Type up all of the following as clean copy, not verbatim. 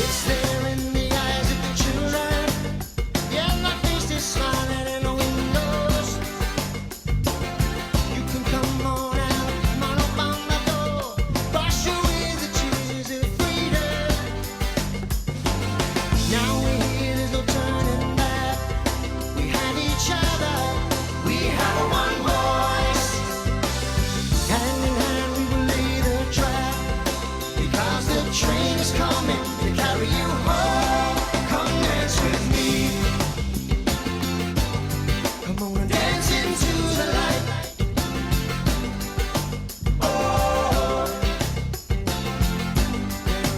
It's there in the eyes of the children. Yeah, my face is smiling in the windows. You can come on out, come on up on my door. Wash away the tears of freedom. Now we're here, there's no turning back. We have each other, we have one voice. Hand in hand we will lay the track, because the train is coming to carry you home. Come dance with me. Come on and dance into the light. Oh,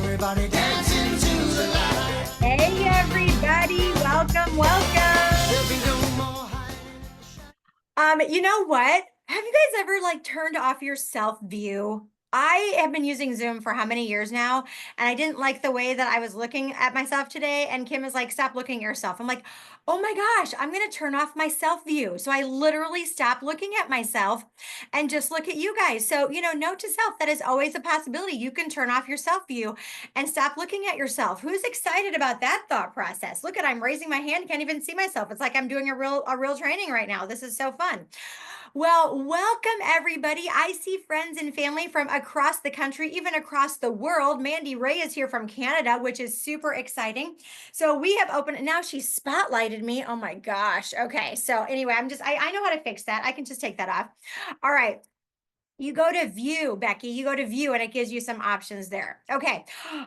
everybody dance into the light. Hey everybody, welcome, welcome. There'll be no more hiding. You know what? Have you guys ever turned off your self view? I have been using Zoom for how many years now, and I didn't like the way that I was looking at myself today. And Kim is like, stop looking at yourself. I'm like, oh my gosh, I'm going to turn off my self view. So I literally stopped looking at myself and just look at you guys. So, note to self, that is always a possibility. You can turn off your self view and stop looking at yourself. Who's excited about that thought process? Look at, I'm raising my hand, can't even see myself. It's like I'm doing a real training right now. This is so fun. Well, welcome everybody. I see friends and family from across the country, even across the world. Mandy Ray is here from Canada, which is super exciting. So we have opened, now she spotlighted me. Oh my gosh. Okay. So anyway, I know how to fix that. I can just take that off. All right. You go to view, Becky, you go to view and it gives you some options there. Okay.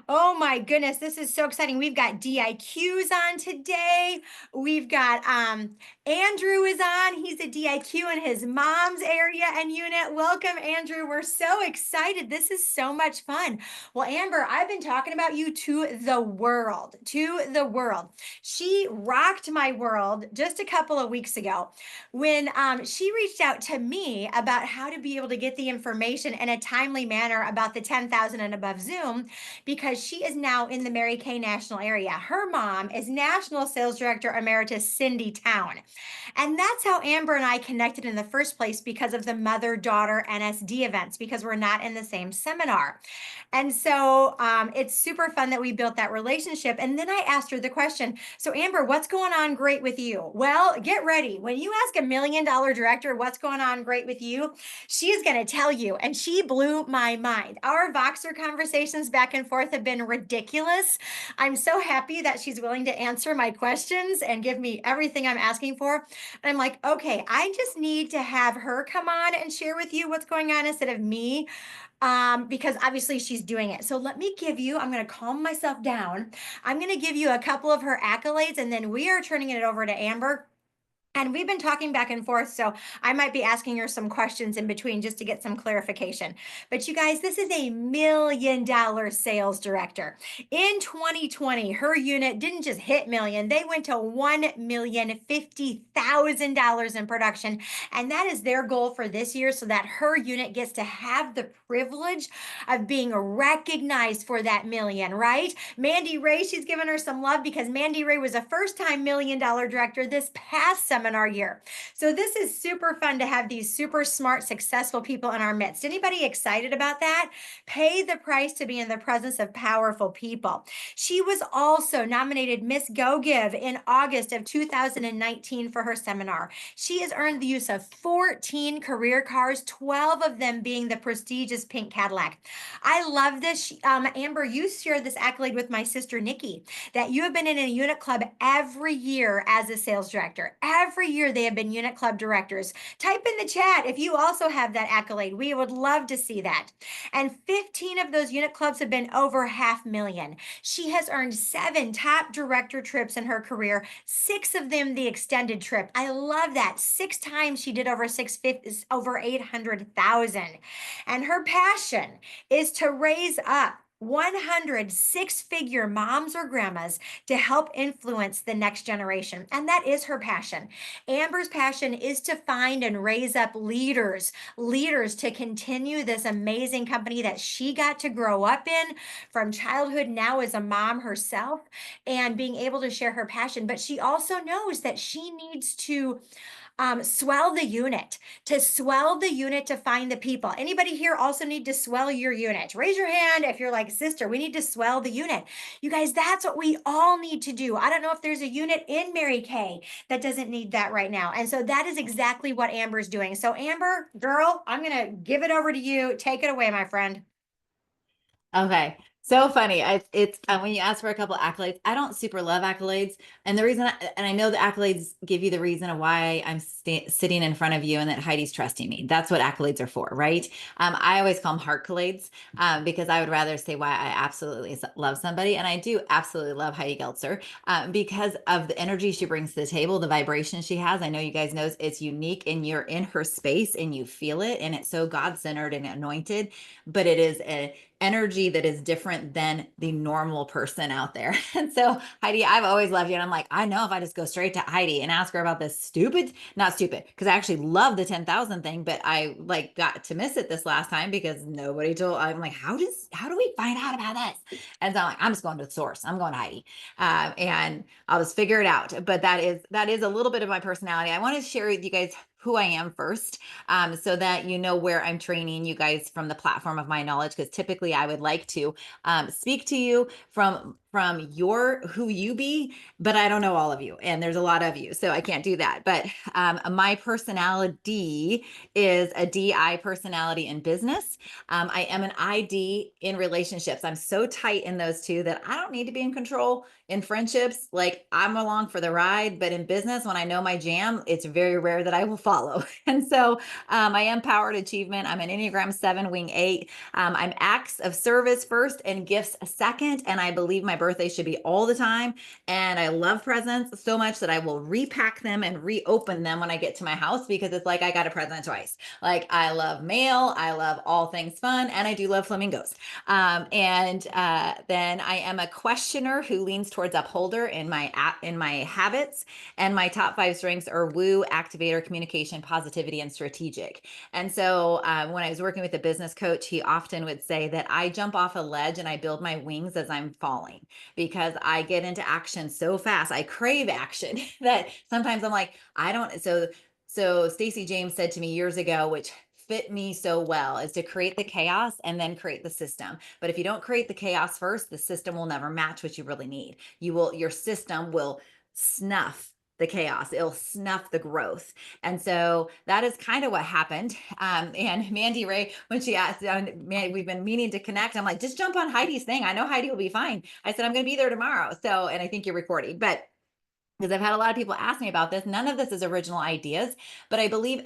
Oh my goodness. This is so exciting. We've got DIQs on today. We've got Andrew is on. He's a DIQ in his mom's area and unit. Welcome, Andrew. We're so excited. This is so much fun. Well, Amber, I've been talking about you to the world, She rocked my world just a couple of weeks ago when she reached out to me about how to be able to get the information in a timely manner about the 10,000 and above Zoom, because she is now in the Mary Kay National area. Her mom is National Sales Director Emeritus Cindy Town. And that's how Amber and I connected in the first place, because of the mother-daughter NSD events, because we're not in the same seminar. And so it's super fun that we built that relationship. And then I asked her the question, so Amber, what's going on great with you? Well, get ready. When you ask $1 million director what's going on great with you, she's going to tell you. And she blew my mind. Our Voxer conversations back and forth have been ridiculous. I'm so happy that she's willing to answer my questions and give me everything I'm asking for. And I'm like, okay, I just need to have her come on and share with you what's going on instead of me. Because obviously she's doing it. So let me give you, I'm going to calm myself down. I'm going to give you a couple of her accolades, and then we are turning it over to Amber. And we've been talking back and forth, so I might be asking her some questions in between just to get some clarification. But you guys, this is a $1 million sales director. In 2020, her unit didn't just hit million, they went to $1,050,000 in production. And that is their goal for this year, so that her unit gets to have the privilege of being recognized for that million, right? Mandy Ray, she's given her some love because Mandy Ray was a first-time $1 million director this past seminar year. So this is super fun to have these super smart, successful people in our midst. Anybody excited about that? Pay the price to be in the presence of powerful people. She was also nominated Miss Go Give in August of 2019 for her seminar. She has earned the use of 14 career cars, 12 of them being the prestigious pink Cadillac. I love this. Amber, you shared this accolade with my sister, Nikki, that you have been in a unit club every year as a sales director. Every year they have been unit club directors. Type in the chat if you also have that accolade. We would love to see that. And 15 of those unit clubs have been over $500,000. She has earned 7 top director trips in her career, 6 of them the extended trip. I love that. 6 times she did over 650, over 800,000. And her passion is to raise up 100 six-figure moms or grandmas to help influence the next generation. And that is her passion. Amber's passion is to find and raise up leaders to continue this amazing company that she got to grow up in from childhood, now as a mom herself, and being able to share her passion. But she also knows that she needs to Swell the unit, to find the people. Anybody here also need to swell your unit? Raise your hand if you're like, sister, we need to swell the unit. You guys, that's what we all need to do. I don't know if there's a unit in Mary Kay that doesn't need that right now. And so that is exactly what Amber's doing. So Amber, girl, I'm going to give it over to you. Take it away, my friend. Okay. So funny. It's when you ask for a couple accolades, I don't super love accolades. And the reason, and I know the accolades give you the reason of why I'm sitting in front of you and that Heidi's trusting me. That's what accolades are for, right? I always call them heartcolades because I would rather say why I absolutely love somebody. And I do absolutely love Heidi Geltzer because of the energy she brings to the table, the vibration she has. I know you guys know it's unique and you're in her space and you feel it. And it's so God-centered and anointed, but it is a energy that is different than the normal person out there. And so Heidi, I've always loved you. And I'm like, I know if I just go straight to Heidi and ask her about this not stupid, because I actually love the 10,000 thing, but I like got to miss it this last time because nobody told, I'm like, how do we find out about this? And so I'm like, I'm just going to the source. I'm going to Heidi. And I'll just figure it out. But that is a little bit of my personality. I want to share with you guys who I am first, so that you know where I'm training you guys from the platform of my knowledge, because typically I would like to speak to you from your who you be, but I don't know all of you, and there's a lot of you, so I can't do that. But my personality is a DI personality in business. I am an ID in relationships. I'm so tight in those two that I don't need to be in control. In friendships, like I'm along for the ride, but in business, when I know my jam, it's very rare that I will follow. And so I am powered achievement. I'm an Enneagram 7 wing 8. I'm acts of service first and gifts second. And I believe my birthday should be all the time. And I love presents so much that I will repack them and reopen them when I get to my house, because it's like I got a present twice. Like I love mail, I love all things fun, and I do love flamingos. Then I am a questioner who leans towards upholder in my habits, and my top 5 strengths are woo, activator, communication, positivity, and strategic. And so when I was working with a business coach, he often would say that I jump off a ledge and I build my wings as I'm falling, because I get into action so fast. I crave action that sometimes I'm like, I don't. So Stacey James said to me years ago, which fit me so well, is to create the chaos and then create the system. But if you don't create the chaos first, the system will never match what you really need. Your system will snuff the chaos. It'll snuff the growth. And so that is kind of what happened. And Mandy Ray, when she asked, man, we've been meaning to connect. I'm like, just jump on Heidi's thing. I know Heidi will be fine. I said, I'm going to be there tomorrow. So, and I think you're recording, but because I've had a lot of people ask me about this. None of this is original ideas, but I believe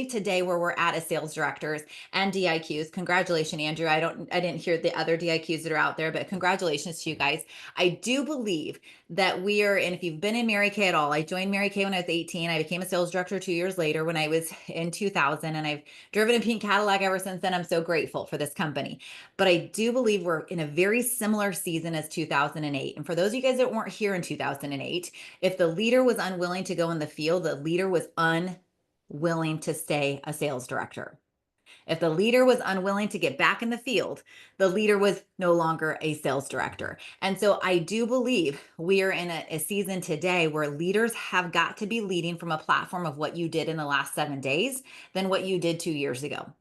today where we're at as sales directors and DIQs. Congratulations, Andrew. I didn't hear the other DIQs that are out there, but congratulations to you guys. I do believe that we are, and if you've been in Mary Kay at all, I joined Mary Kay when I was 18. I became a sales director 2 years later when I was in 2000, and I've driven a pink Cadillac ever since then. I'm so grateful for this company. But I do believe we're in a very similar season as 2008. And for those of you guys that weren't here in 2008, if the leader was unwilling to go in the field, the leader was unwilling to stay a sales director. If the leader was unwilling to get back in the field, the leader was no longer a sales director. And so I do believe we are in a season today where leaders have got to be leading from a platform of what you did in the last 7 days than what you did 2 years ago.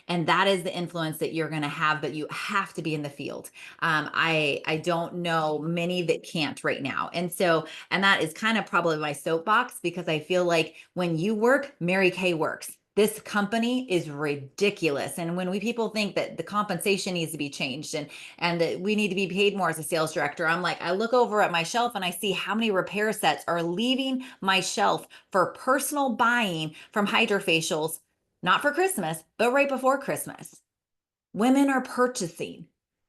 And that is the influence that you're going to have, but you have to be in the field. I don't know many that can't right now. And that is kind of probably my soapbox, because I feel like when you work, Mary Kay works. This company is ridiculous. And when people think that the compensation needs to be changed and that we need to be paid more as a sales director, I'm like, I look over at my shelf and I see how many repair sets are leaving my shelf for personal buying from Hydrafacials, not for Christmas, but right before Christmas. Women are purchasing,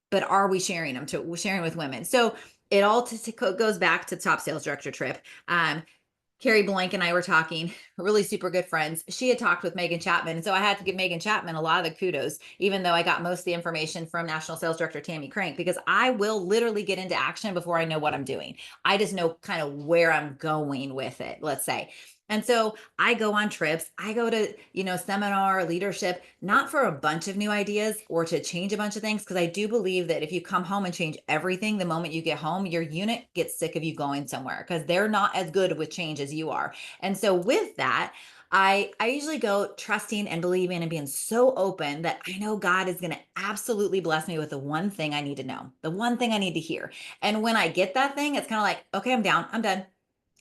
but are we sharing sharing with women? So it all goes back to the top sales director trip. Carrie Blank and I were talking, really super good friends. She had talked with Megan Chapman. And so I had to give Megan Chapman a lot of the kudos, even though I got most of the information from National Sales Director Tammy Crank, because I will literally get into action before I know what I'm doing. I just know kind of where I'm going with it, let's say. And so I go on trips, I go to, seminar leadership, not for a bunch of new ideas or to change a bunch of things. Cause I do believe that if you come home and change everything the moment you get home, your unit gets sick of you going somewhere because they're not as good with change as you are. And so with that, I usually go trusting and believing and being so open that I know God is going to absolutely bless me with the one thing I need to know, the one thing I need to hear. And when I get that thing, it's kind of like, okay, I'm down. I'm done.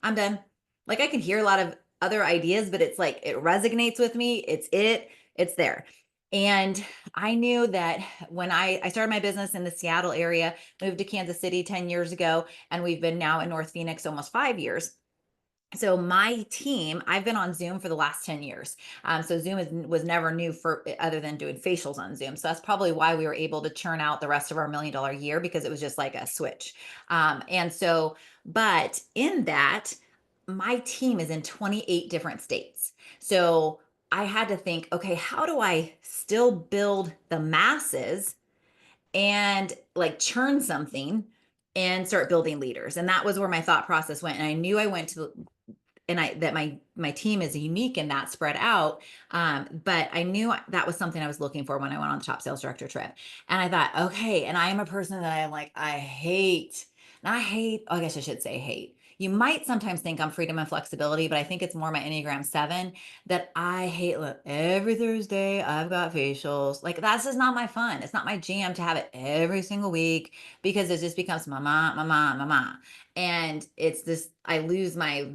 I'm done. Like I can hear a lot of other ideas, but it's like it resonates with me. It's there. And I knew that when I started my business in the Seattle area, moved to Kansas City 10 years ago, and we've been now in North Phoenix almost 5 years. So my team, I've been on Zoom for the last 10 years. So Zoom was never new for other than doing facials on Zoom. So that's probably why we were able to churn out the rest of our $1 million year because it was just like a switch. And so, but in that, my team is in 28 different states. So I had to think, okay, how do I still build the masses and like churn something and start building leaders? And that was where my thought process went. And I knew I went to and I that my team is unique in that spread out. But I knew that was something I was looking for when I went on the top sales director trip. And I thought, okay, and I am a person that I'm like, I hate, not hate, oh, I guess I should say hate. You might sometimes think I'm freedom and flexibility, but I think it's more my Enneagram 7 that I hate. Look, every Thursday I've got facials. Like that's just not my fun. It's not my jam to have it every single week because it just becomes mama, mama, mama. And it's this, I lose my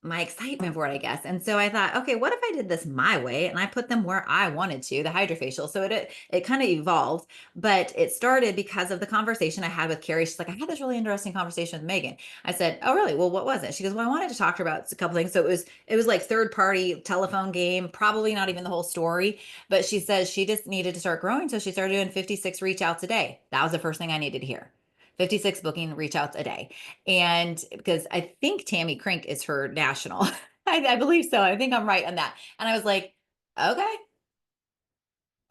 excitement for it, I guess. And so I thought, okay, what if I did this my way and I put them where I wanted to, the hydrofacial. So it kind of evolved, but it started because of the conversation I had with Carrie. She's like, I had this really interesting conversation with Megan. I said, oh, really? Well, what was it? She goes, well, I wanted to talk to her about a couple things. So it was like third party telephone game, probably not even the whole story, but she says she just needed to start growing. So she started doing 56 reach outs a day. That was the first thing I needed to hear. 56 booking reach outs a day. And because I think Tammy Crink is her national, I believe so. I think I'm right on that. And I was like, okay,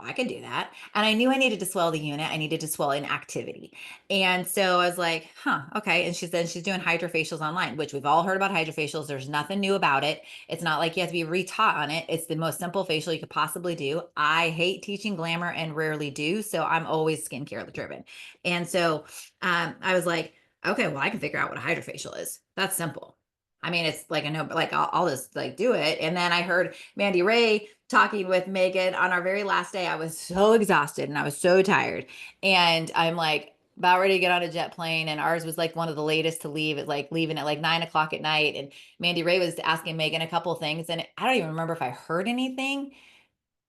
I can do that. And I knew I needed to swell the unit. I needed to swell in activity. And so I was like, huh, okay. And she's doing hydrofacials online, which we've all heard about hydrofacials. There's nothing new about it. It's not like you have to be retaught on it. It's the most simple facial you could possibly do. I hate teaching glamour and rarely do. So I'm always skincare driven. And so I was like, okay, well, I can figure out what a hydrofacial is. That's simple. I mean, it's like, I know, but like, I'll just like do it. And then I heard Mandy Ray talking with Megan on our very last day. I was so exhausted and I was so tired. And I'm like, about ready to get on a jet plane. And ours was like one of the latest to leave. It like leaving at like 9 o'clock at night. And Mandy Ray was asking Megan a couple of things. And I don't even remember if I heard anything.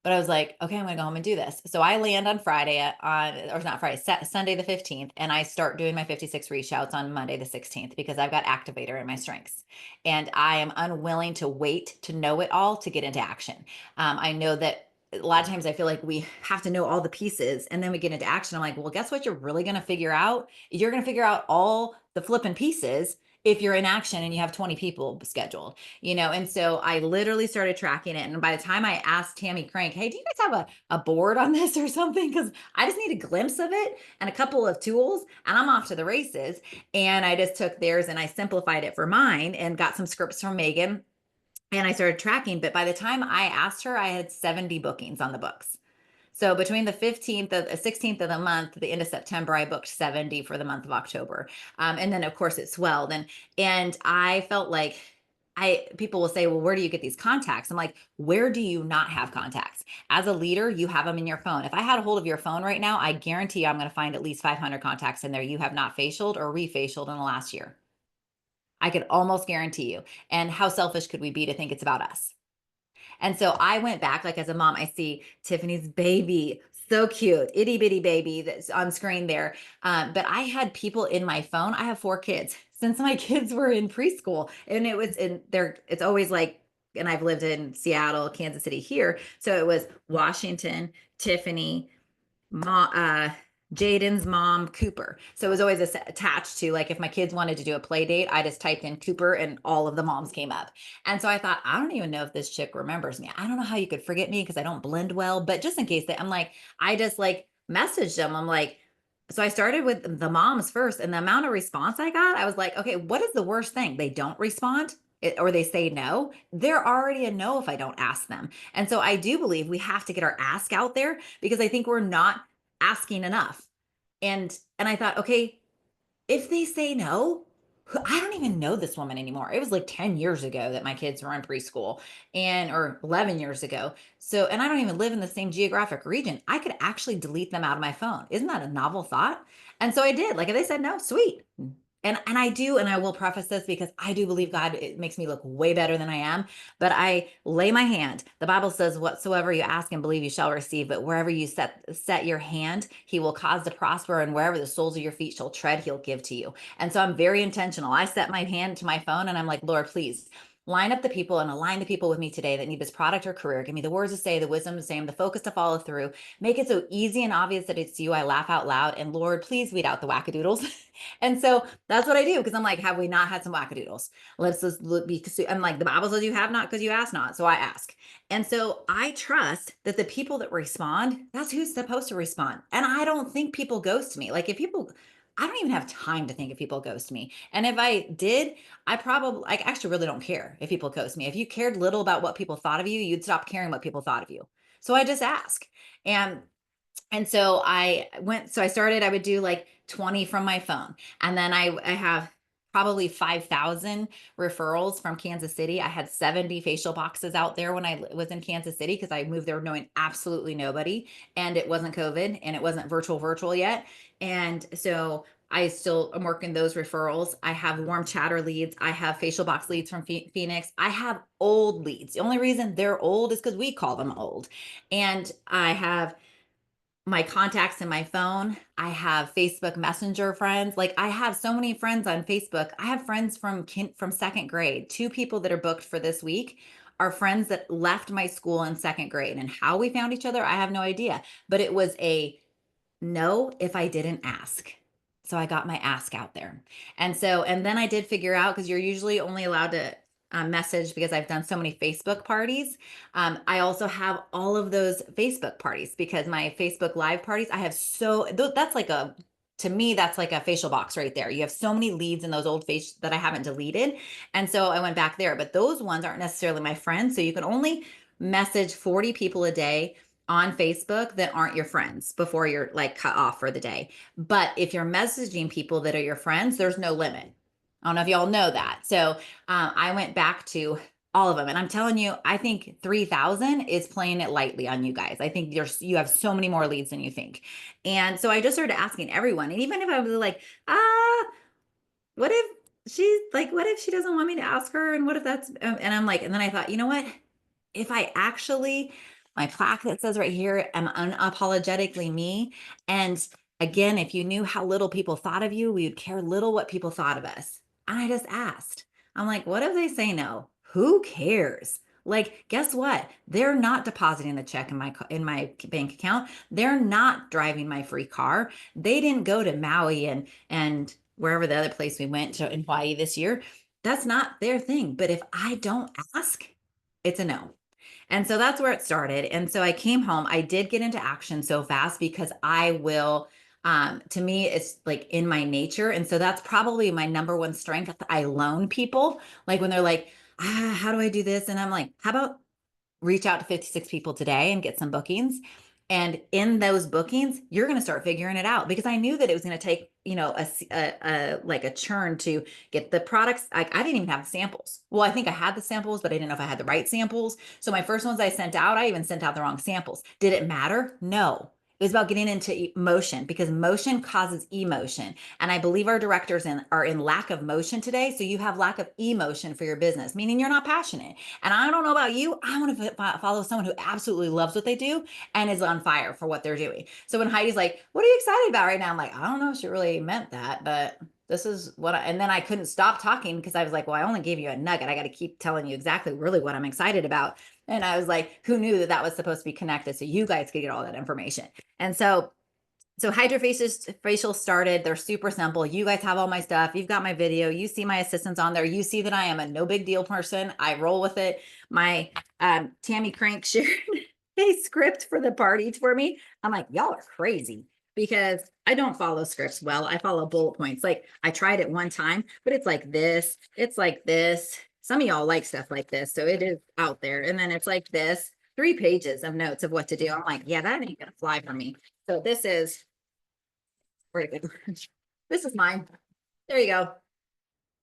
But I was like, okay, I'm going to go home and do this. So I land on Friday or not Friday, Sunday the 15th, and I start doing my 56 reach outs on Monday the 16th because I've got activator in my strengths. And I am unwilling to wait to know it all to get into action. I know that a lot of times I feel like we have to know all the pieces and then we get into action. I'm like, well, guess what you're really going to figure out? You're going to figure out all the flipping pieces if you're in action and you have 20 people scheduled, and so I literally started tracking it. And by the time I asked Tammy Crank, hey, do you guys have a board on this or something? Because I just need a glimpse of it and a couple of tools and I'm off to the races. And I just took theirs and I simplified it for mine and got some scripts from Megan and I started tracking. But by the time I asked her, I had 70 bookings on the books. So between the 16th of the month, the end of September, I booked 70 for the month of October. And then of course it swelled and I felt like people will say, well, where do you get these contacts? I'm like, where do you not have contacts? As a leader, you have them in your phone. If I had a hold of your phone right now, I guarantee you I'm going to find at least 500 contacts in there you have not facialed or refacialed in the last year. I could almost guarantee you. And how selfish could we be to think it's about us? And so I went back, like as a mom, I see Tiffany's baby, so cute, itty bitty baby that's on screen there. But I had people in my phone. I have 4 kids since my kids were in preschool, and it was in there. It's always like, and I've lived in Seattle, Kansas City here, so it was Washington, Tiffany, Jaden's mom, Cooper. So it was always attached to like if my kids wanted to do a play date, I just typed in Cooper and all of the moms came up. And so I thought, I don't even know if this chick remembers me. I don't know how you could forget me because I don't blend well, but just in case I'm like, I just like messaged them. I'm like, so I started with the moms first and the amount of response I got, I was like, okay, what is the worst thing? They don't respond. or they say no, they're already a no if I don't ask them. And so I do believe we have to get our ask out there, because I think we're not asking enough. And I thought, okay, if they say no, I don't even know this woman anymore. It was like 10 years ago that my kids were in preschool, or 11 years ago. So, and I don't even live in the same geographic region. I could actually delete them out of my phone. Isn't that a novel thought? And so I did. Like, if they said no, sweet. And I do, and I will preface this because I do believe God, it makes me look way better than I am, but I lay my hand. The Bible says, whatsoever you ask and believe you shall receive, but wherever you set your hand, he will cause to prosper, and wherever the soles of your feet shall tread, he'll give to you. And so I'm very intentional. I set my hand to my phone and I'm like, Lord, please line up the people and align the people with me today that need this product or career. Give me the words to say, the wisdom to say, and the focus to follow through. Make it so easy and obvious that it's you. I laugh out loud. And Lord, please weed out the wackadoodles. And so that's what I do, because I'm like, have we not had some wackadoodles? Let's just be, I'm like, the Bible says you have not because you ask not. So I ask. And so I trust that the people that respond, that's who's supposed to respond. And I don't think people ghost me. Like, if people, I don't even have time to think if people ghost me. And if I did, I actually really don't care if people ghost me. If you cared little about what people thought of you, you'd stop caring what people thought of you. So I just ask. And so I started, I would do like 20 from my phone. And then I have probably 5,000 referrals from Kansas City. I had 70 facial boxes out there when I was in Kansas City, because I moved there knowing absolutely nobody, and it wasn't COVID and it wasn't virtual yet. And so I still am working those referrals. I have warm chatter leads. I have facial box leads from Phoenix. I have old leads. The only reason they're old is because we call them old. And I have my contacts in my phone. I have Facebook Messenger friends. Like, I have so many friends on Facebook. I have friends from second grade. 2 people that are booked for this week are friends that left my school in second grade. And how we found each other, I have no idea. But it was a no if I didn't ask. So I got my ask out there. And then I did figure out, because you're usually only allowed to message, because I've done so many Facebook parties. I also have all of those Facebook parties, because my Facebook live parties, I have that's like to me, that's like a facial box right there. You have so many leads in those old face that I haven't deleted. And so I went back there, but those ones aren't necessarily my friends. So you can only message 40 people a day on Facebook that aren't your friends before you're like cut off for the day. But if you're messaging people that are your friends, there's no limit. I don't know if y'all know that. So I went back to all of them, and I'm telling you, I think 3,000 is playing it lightly on you guys. I think you have so many more leads than you think. And so I just started asking everyone. And even if I was like, what if she doesn't want me to ask her? And what if that's, and I'm like, and then I thought, you know what? If I actually, my plaque that says right here, I'm unapologetically me. And again, if you knew how little people thought of you, we would care little what people thought of us. And I just asked, I'm like, what if they say no? Who cares? Like, guess what? They're not depositing the check in my bank account. They're not driving my free car. They didn't go to Maui and wherever the other place we went to in Hawaii this year. That's not their thing. But if I don't ask, it's a no. And so that's where it started. And so I came home. I did get into action so fast because I will, to me, it's like in my nature. And so that's probably my number one strength. I loan people, like when they're like, how do I do this? And I'm like, how about reach out to 56 people today and get some bookings? And in those bookings, you're going to start figuring it out, because I knew that it was going to take, like a churn to get the products. I didn't even have the samples. Well, I think I had the samples, but I didn't know if I had the right samples. So my first ones I sent out, I even sent out the wrong samples. Did it matter? No. It was about getting into motion, because motion causes emotion. And I believe our directors are in lack of motion today. So you have lack of emotion for your business, meaning you're not passionate. And I don't know about you. I want to follow someone who absolutely loves what they do and is on fire for what they're doing. So when Heidi's like, what are you excited about right now? I'm like, I don't know if she really meant that, but this is what and then I couldn't stop talking, because I was like, well, I only gave you a nugget. I got to keep telling you exactly really what I'm excited about. And I was like, who knew that was supposed to be connected so you guys could get all that information? And so Hydrasession started. They're super simple. You guys have all my stuff. You've got my video. You see my assistants on there. You see that I am a no big deal person. I roll with it. My Tammy Crank shared a script for the party for me. I'm like, y'all are crazy, because I don't follow scripts well. I follow bullet points. Like, I tried it one time, but it's like this. It's like this. some of y'all like stuff like this, so it is out there. And then it's like this, 3 pages of notes of what to do. I'm like, yeah, that ain't gonna fly for me. So this is this is mine. There you go.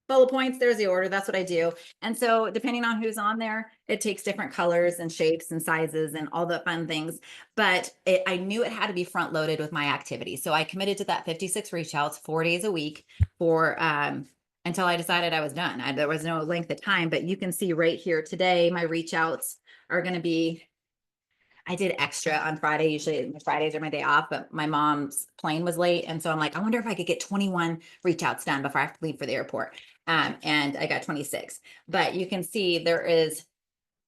Bullet points, there's the order. That's what I do. And so depending on who's on there, it takes different colors and shapes and sizes and all the fun things. But I knew it had to be front loaded with my activity. So I committed to that 56 reach outs 4 days a week for until I decided I was done. There was no length of time, but you can see right here today, my reach outs are going to be, I did extra on Friday. Usually Fridays are my day off, but my mom's plane was late. And so I'm like, I wonder if I could get 21 reach outs done before I have to leave for the airport. And I got 26, but you can see there is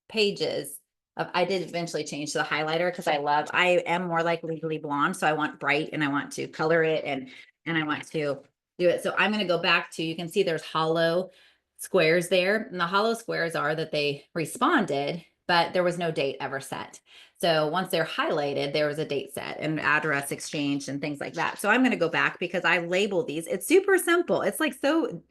pages of, I did eventually change to the highlighter because I am more like Legally Blonde. So I want bright and I want to color it and I want to do it. So I'm going to go back to, you can see there's hollow squares there. And the hollow squares are that they responded, but there was no date ever set. So once they're highlighted, there was a date set and address exchange and things like that. So I'm going to go back because I label these. It's super simple. It's like so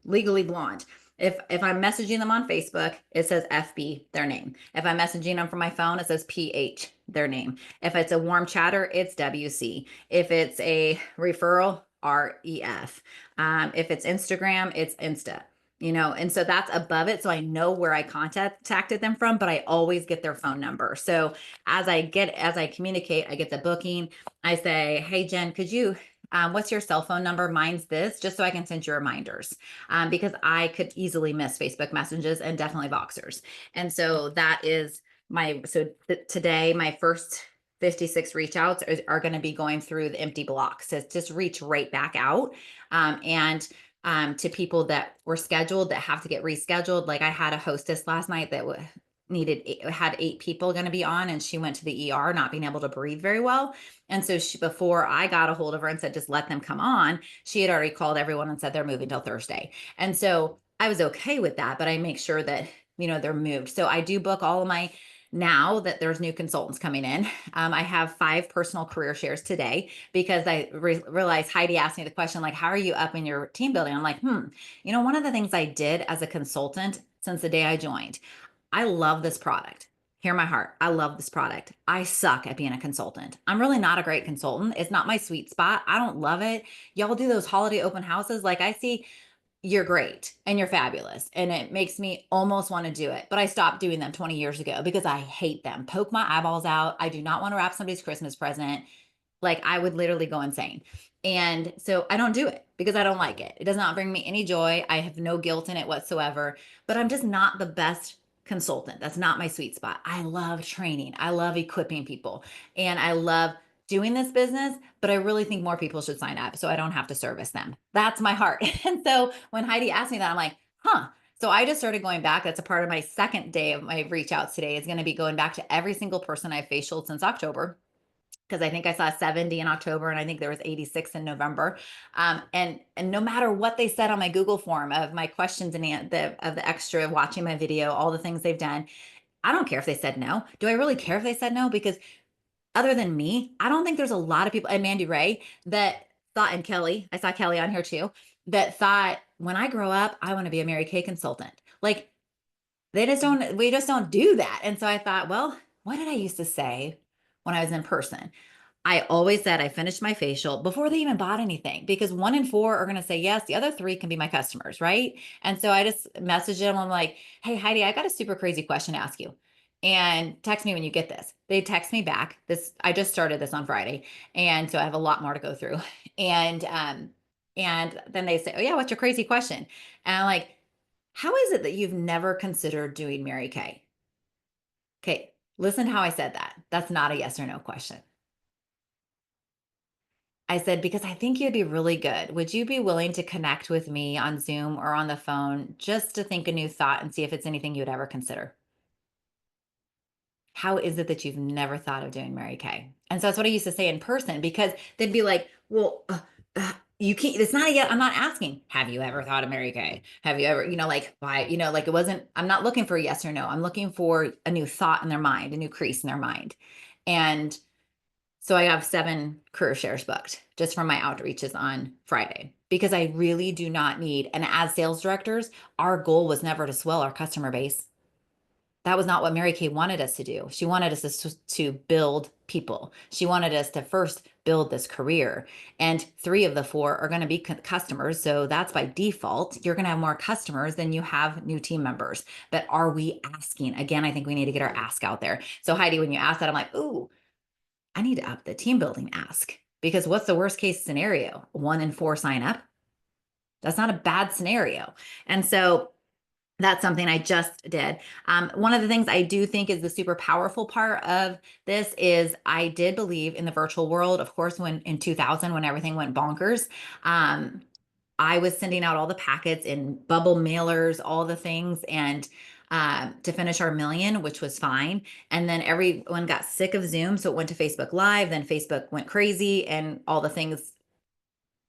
Legally Blonde. If I'm messaging them on Facebook, it says FB, their name. If I'm messaging them from my phone, it says PH, their name. If it's a warm chatter, it's WC. If it's a referral, REF. If it's Instagram, it's Insta. And so that's above it. So I know where I contacted them from, but I always get their phone number. So as I communicate, I get the booking. I say, hey, Jen, could you, what's your cell phone number? Mine's this, just so I can send you reminders, because I could easily miss Facebook messages and definitely Voxers. And so that is today, my first 56 reach outs are going to be going through the empty blocks to just reach right back out. To people that were scheduled that have to get rescheduled. Like I had a hostess last night that had 8 people going to be on, and she went to the ER not being able to breathe very well. And so before I got a hold of her and said, just let them come on, she had already called everyone and said they're moving till Thursday. And so I was okay with that, but I make sure that, they're moved. So I do book all of my, now that there's new consultants coming in. I have 5 personal career shares today because I realized Heidi asked me the question, like, how are you up in your team building? I'm like, one of the things I did as a consultant since the day I joined, I love this product. Hear my heart. I love this product. I suck at being a consultant. I'm really not a great consultant. It's not my sweet spot. I don't love it. Y'all do those holiday open houses. Like I see, you're great and you're fabulous. And it makes me almost want to do it. But I stopped doing them 20 years ago because I hate them. Poke my eyeballs out. I do not want to wrap somebody's Christmas present. Like I would literally go insane. And so I don't do it because I don't like it. It does not bring me any joy. I have no guilt in it whatsoever, but I'm just not the best consultant. That's not my sweet spot. I love training. I love equipping people and I love doing this business, but I really think more people should sign up so I don't have to service them. That's my heart. And so when Heidi asked me that, I'm like, huh. So I just started going back. That's a part of my second day of my reach outs today is going to be going back to every single person I've facialed since October. Because I think I saw 70 in October and I think there was 86 in November. And no matter what they said on my Google form of my questions and of the extra watching my video, all the things they've done, I don't care if they said no. Do I really care if they said no? Because other than me, I don't think there's a lot of people, and Mandy Ray, that thought, and Kelly, I saw Kelly on here too, that thought when I grow up, I want to be a Mary Kay consultant. Like we just don't do that. And so I thought, well, what did I used to say when I was in person? I always said I finished my facial before they even bought anything because 1 in 4 are going to say yes. The other 3 can be my customers. Right. And so I just messaged them. I'm like, hey, Heidi, I got a super crazy question to ask you. And text me when you get this. They text me back. I just started this on Friday. And so I have a lot more to go through. And then they say, oh yeah, what's your crazy question? And I'm like, how is it that you've never considered doing Mary Kay? Okay, listen to how I said that. That's not a yes or no question. I said, because I think you'd be really good. Would you be willing to connect with me on Zoom or on the phone just to think a new thought and see if it's anything you'd ever consider? How is it that you've never thought of doing Mary Kay? And so that's what I used to say in person because they'd be like, well, you can't, it's not yet. I'm not asking, have you ever thought of Mary Kay? Have you ever, like why, like it wasn't, I'm not looking for a yes or no. I'm looking for a new thought in their mind, a new crease in their mind. And So I have 7 career shares booked just from my outreaches on Friday because I really do not need, and as sales directors, our goal was never to swell our customer base. That was not what Mary Kay wanted us to do. She wanted us to build people. She wanted us to first build this career. And 3 of the 4 are going to be customers. So that's by default. You're going to have more customers than you have new team members. But are we asking? Again, I think we need to get our ask out there. So Heidi, when you ask that, I'm like, ooh, I need to up the team building ask, because what's the worst case scenario? 1 in 4 sign up. That's not a bad scenario. And so that's something I just did. One of the things I do think is the super powerful part of this is I did believe in the virtual world. Of course, when in 2000, when everything went bonkers, I was sending out all the packets in bubble mailers, all the things, and to finish our million, which was fine. And then everyone got sick of Zoom. So it went to Facebook Live. Then Facebook went crazy and all the things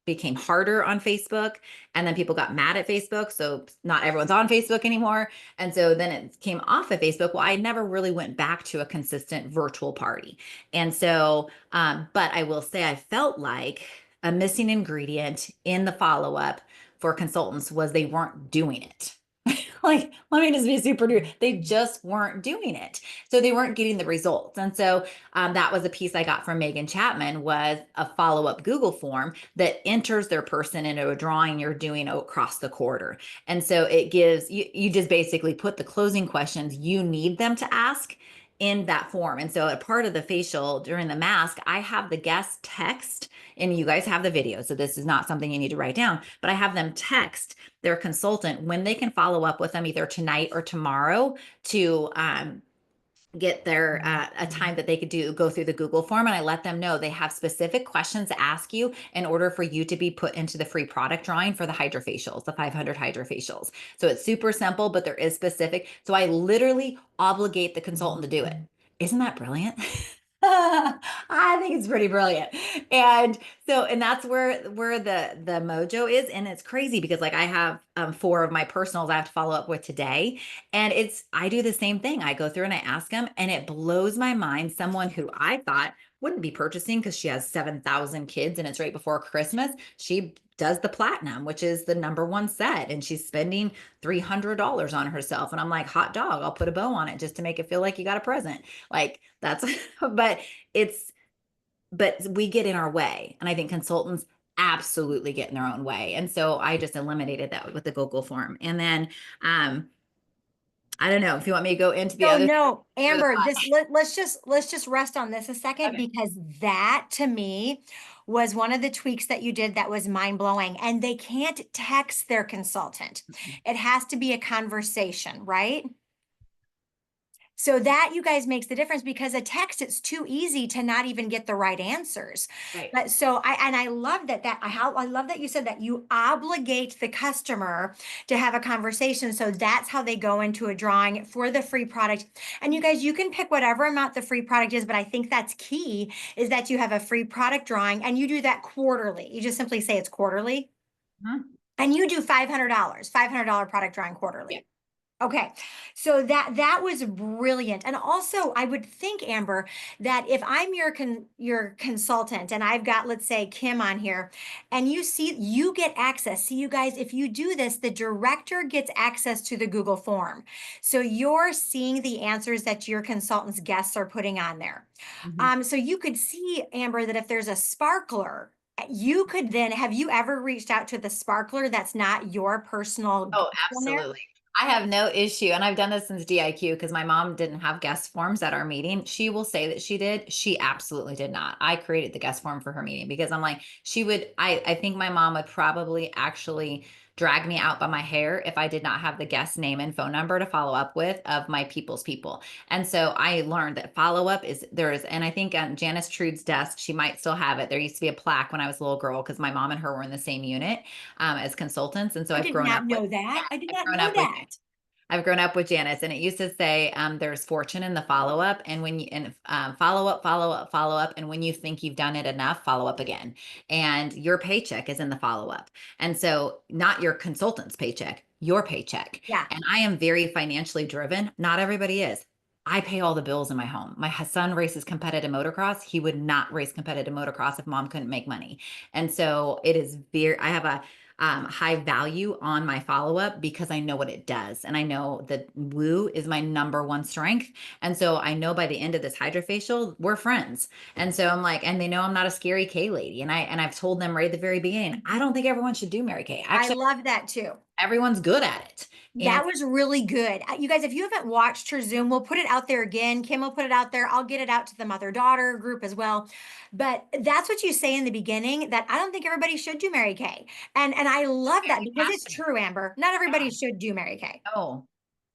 became harder on Facebook. And then people got mad at Facebook. So not everyone's on Facebook anymore. And so then it came off of Facebook. Well, I never really went back to a consistent virtual party. And so, but I will say I felt like a missing ingredient in the follow up for consultants was they weren't doing it. Like, let me just be super duper. They just weren't doing it. So they weren't getting the results. And so that was a piece I got from Megan Chapman, was a follow-up Google form that enters their person into a drawing you're doing across the quarter. And so it gives you just basically put the closing questions you need them to ask in that form. And so a part of the facial during the mask, I have the guest text, and you guys have the video. So this is not something you need to write down, but I have them text their consultant when they can follow up with them either tonight or tomorrow to get their a time that they could go through the Google form. And I let them know they have specific questions to ask you in order for you to be put into the free product drawing for the Hydrafacials, the 500 Hydrafacials. So it's super simple, but there is specific. So I literally obligate the consultant to do it. Isn't that brilliant? I think it's pretty brilliant. And so, and that's where the mojo is. And it's crazy because like I have 4 of my personals I have to follow up with today. And I do the same thing. I go through and I ask them, and it blows my mind. Someone who I thought wouldn't be purchasing because she has 7,000 kids and it's right before Christmas. She does the platinum, which is the #1 set, and she's spending $300 on herself. And I'm like, hot dog, I'll put a bow on it just to make it feel like you got a present. Like that's, but we get in our way. And I think consultants absolutely get in their own way. And so I just eliminated that with the Google form. And then, I don't know if you want me to go into the other. No, or the Amber, pot. let's just rest on this a second, Okay. because that to me was one of the tweaks that you did that was mind blowing. And they can't text their consultant. It has to be a conversation, right? So that, you guys, makes the difference, because a text, it's too easy to not even get the right answers. Right. But so I love I love that you said that you obligate the customer to have a conversation. So that's how they go into a drawing for the free product. And you guys, you can pick whatever amount the free product is, but I think that's key, is that you have a free product drawing and you do that quarterly. You just simply say it's quarterly. Mhm. And you do $500 product drawing quarterly. Yeah. Okay, so that was brilliant. And also, I would think, Amber, that if I'm your consultant and I've got, let's say, Kim on here, and you get access. See, you guys, if you do this, the director gets access to the Google form. So you're seeing the answers that your consultant's guests are putting on there. Mhm. So you could see, Amber, that if there's a sparkler, you could then, have you ever reached out to the sparkler that's not your personal Oh, guest on there? absolutely. I have no issue. And I've done this since DIQ because my mom didn't have guest forms at our meeting. She will say that she did. She absolutely did not. I created the guest form for her meeting because I'm like, I think my mom would probably actually drag me out by my hair if I did not have the guest name and phone number to follow up with of my people's people. And so I learned that follow up and I think on Janice Trude's desk, she might still have it. There used to be a plaque when I was a little girl because my mom and her were in the same unit as consultants. And so I did not know that. I did I've not grown know up with that. I've grown up with Janice, and it used to say, "There's fortune in the follow up, and when you and follow up, follow up, follow up, and when you think you've done it enough, follow up again." And your paycheck is in the follow up, and so not your consultant's paycheck, your paycheck. Yeah. And I am very financially driven. Not everybody is. I pay all the bills in my home. My son races competitive motocross. He would not race competitive motocross if mom couldn't make money. And so it is very, I have a high value on my follow up because I know what it does. And I know that woo is my number one strength. And so I know by the end of this hydrofacial, we're friends. And so I'm like, and they know I'm not a scary K lady. I've told them right at the very beginning, I don't think everyone should do Mary Kay. I Actually, love that too. everyone's good at it. And That was really good. You guys, if you haven't watched her Zoom, we'll put it out there again. Kim will put it out there. I'll get it out to the mother-daughter group as well. But that's what you say in the beginning, that I don't think everybody should do Mary Kay. And I love that very because it's passionate. true, Amber. Not everybody Yeah. should do Mary Kay. Oh,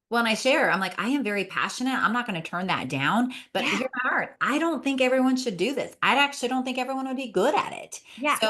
well, and I share, I'm like, I am very passionate. I'm not going to turn that down. But Yeah. here's my heart. I don't think everyone should do this. I actually don't think everyone would be good at it. Yeah. So,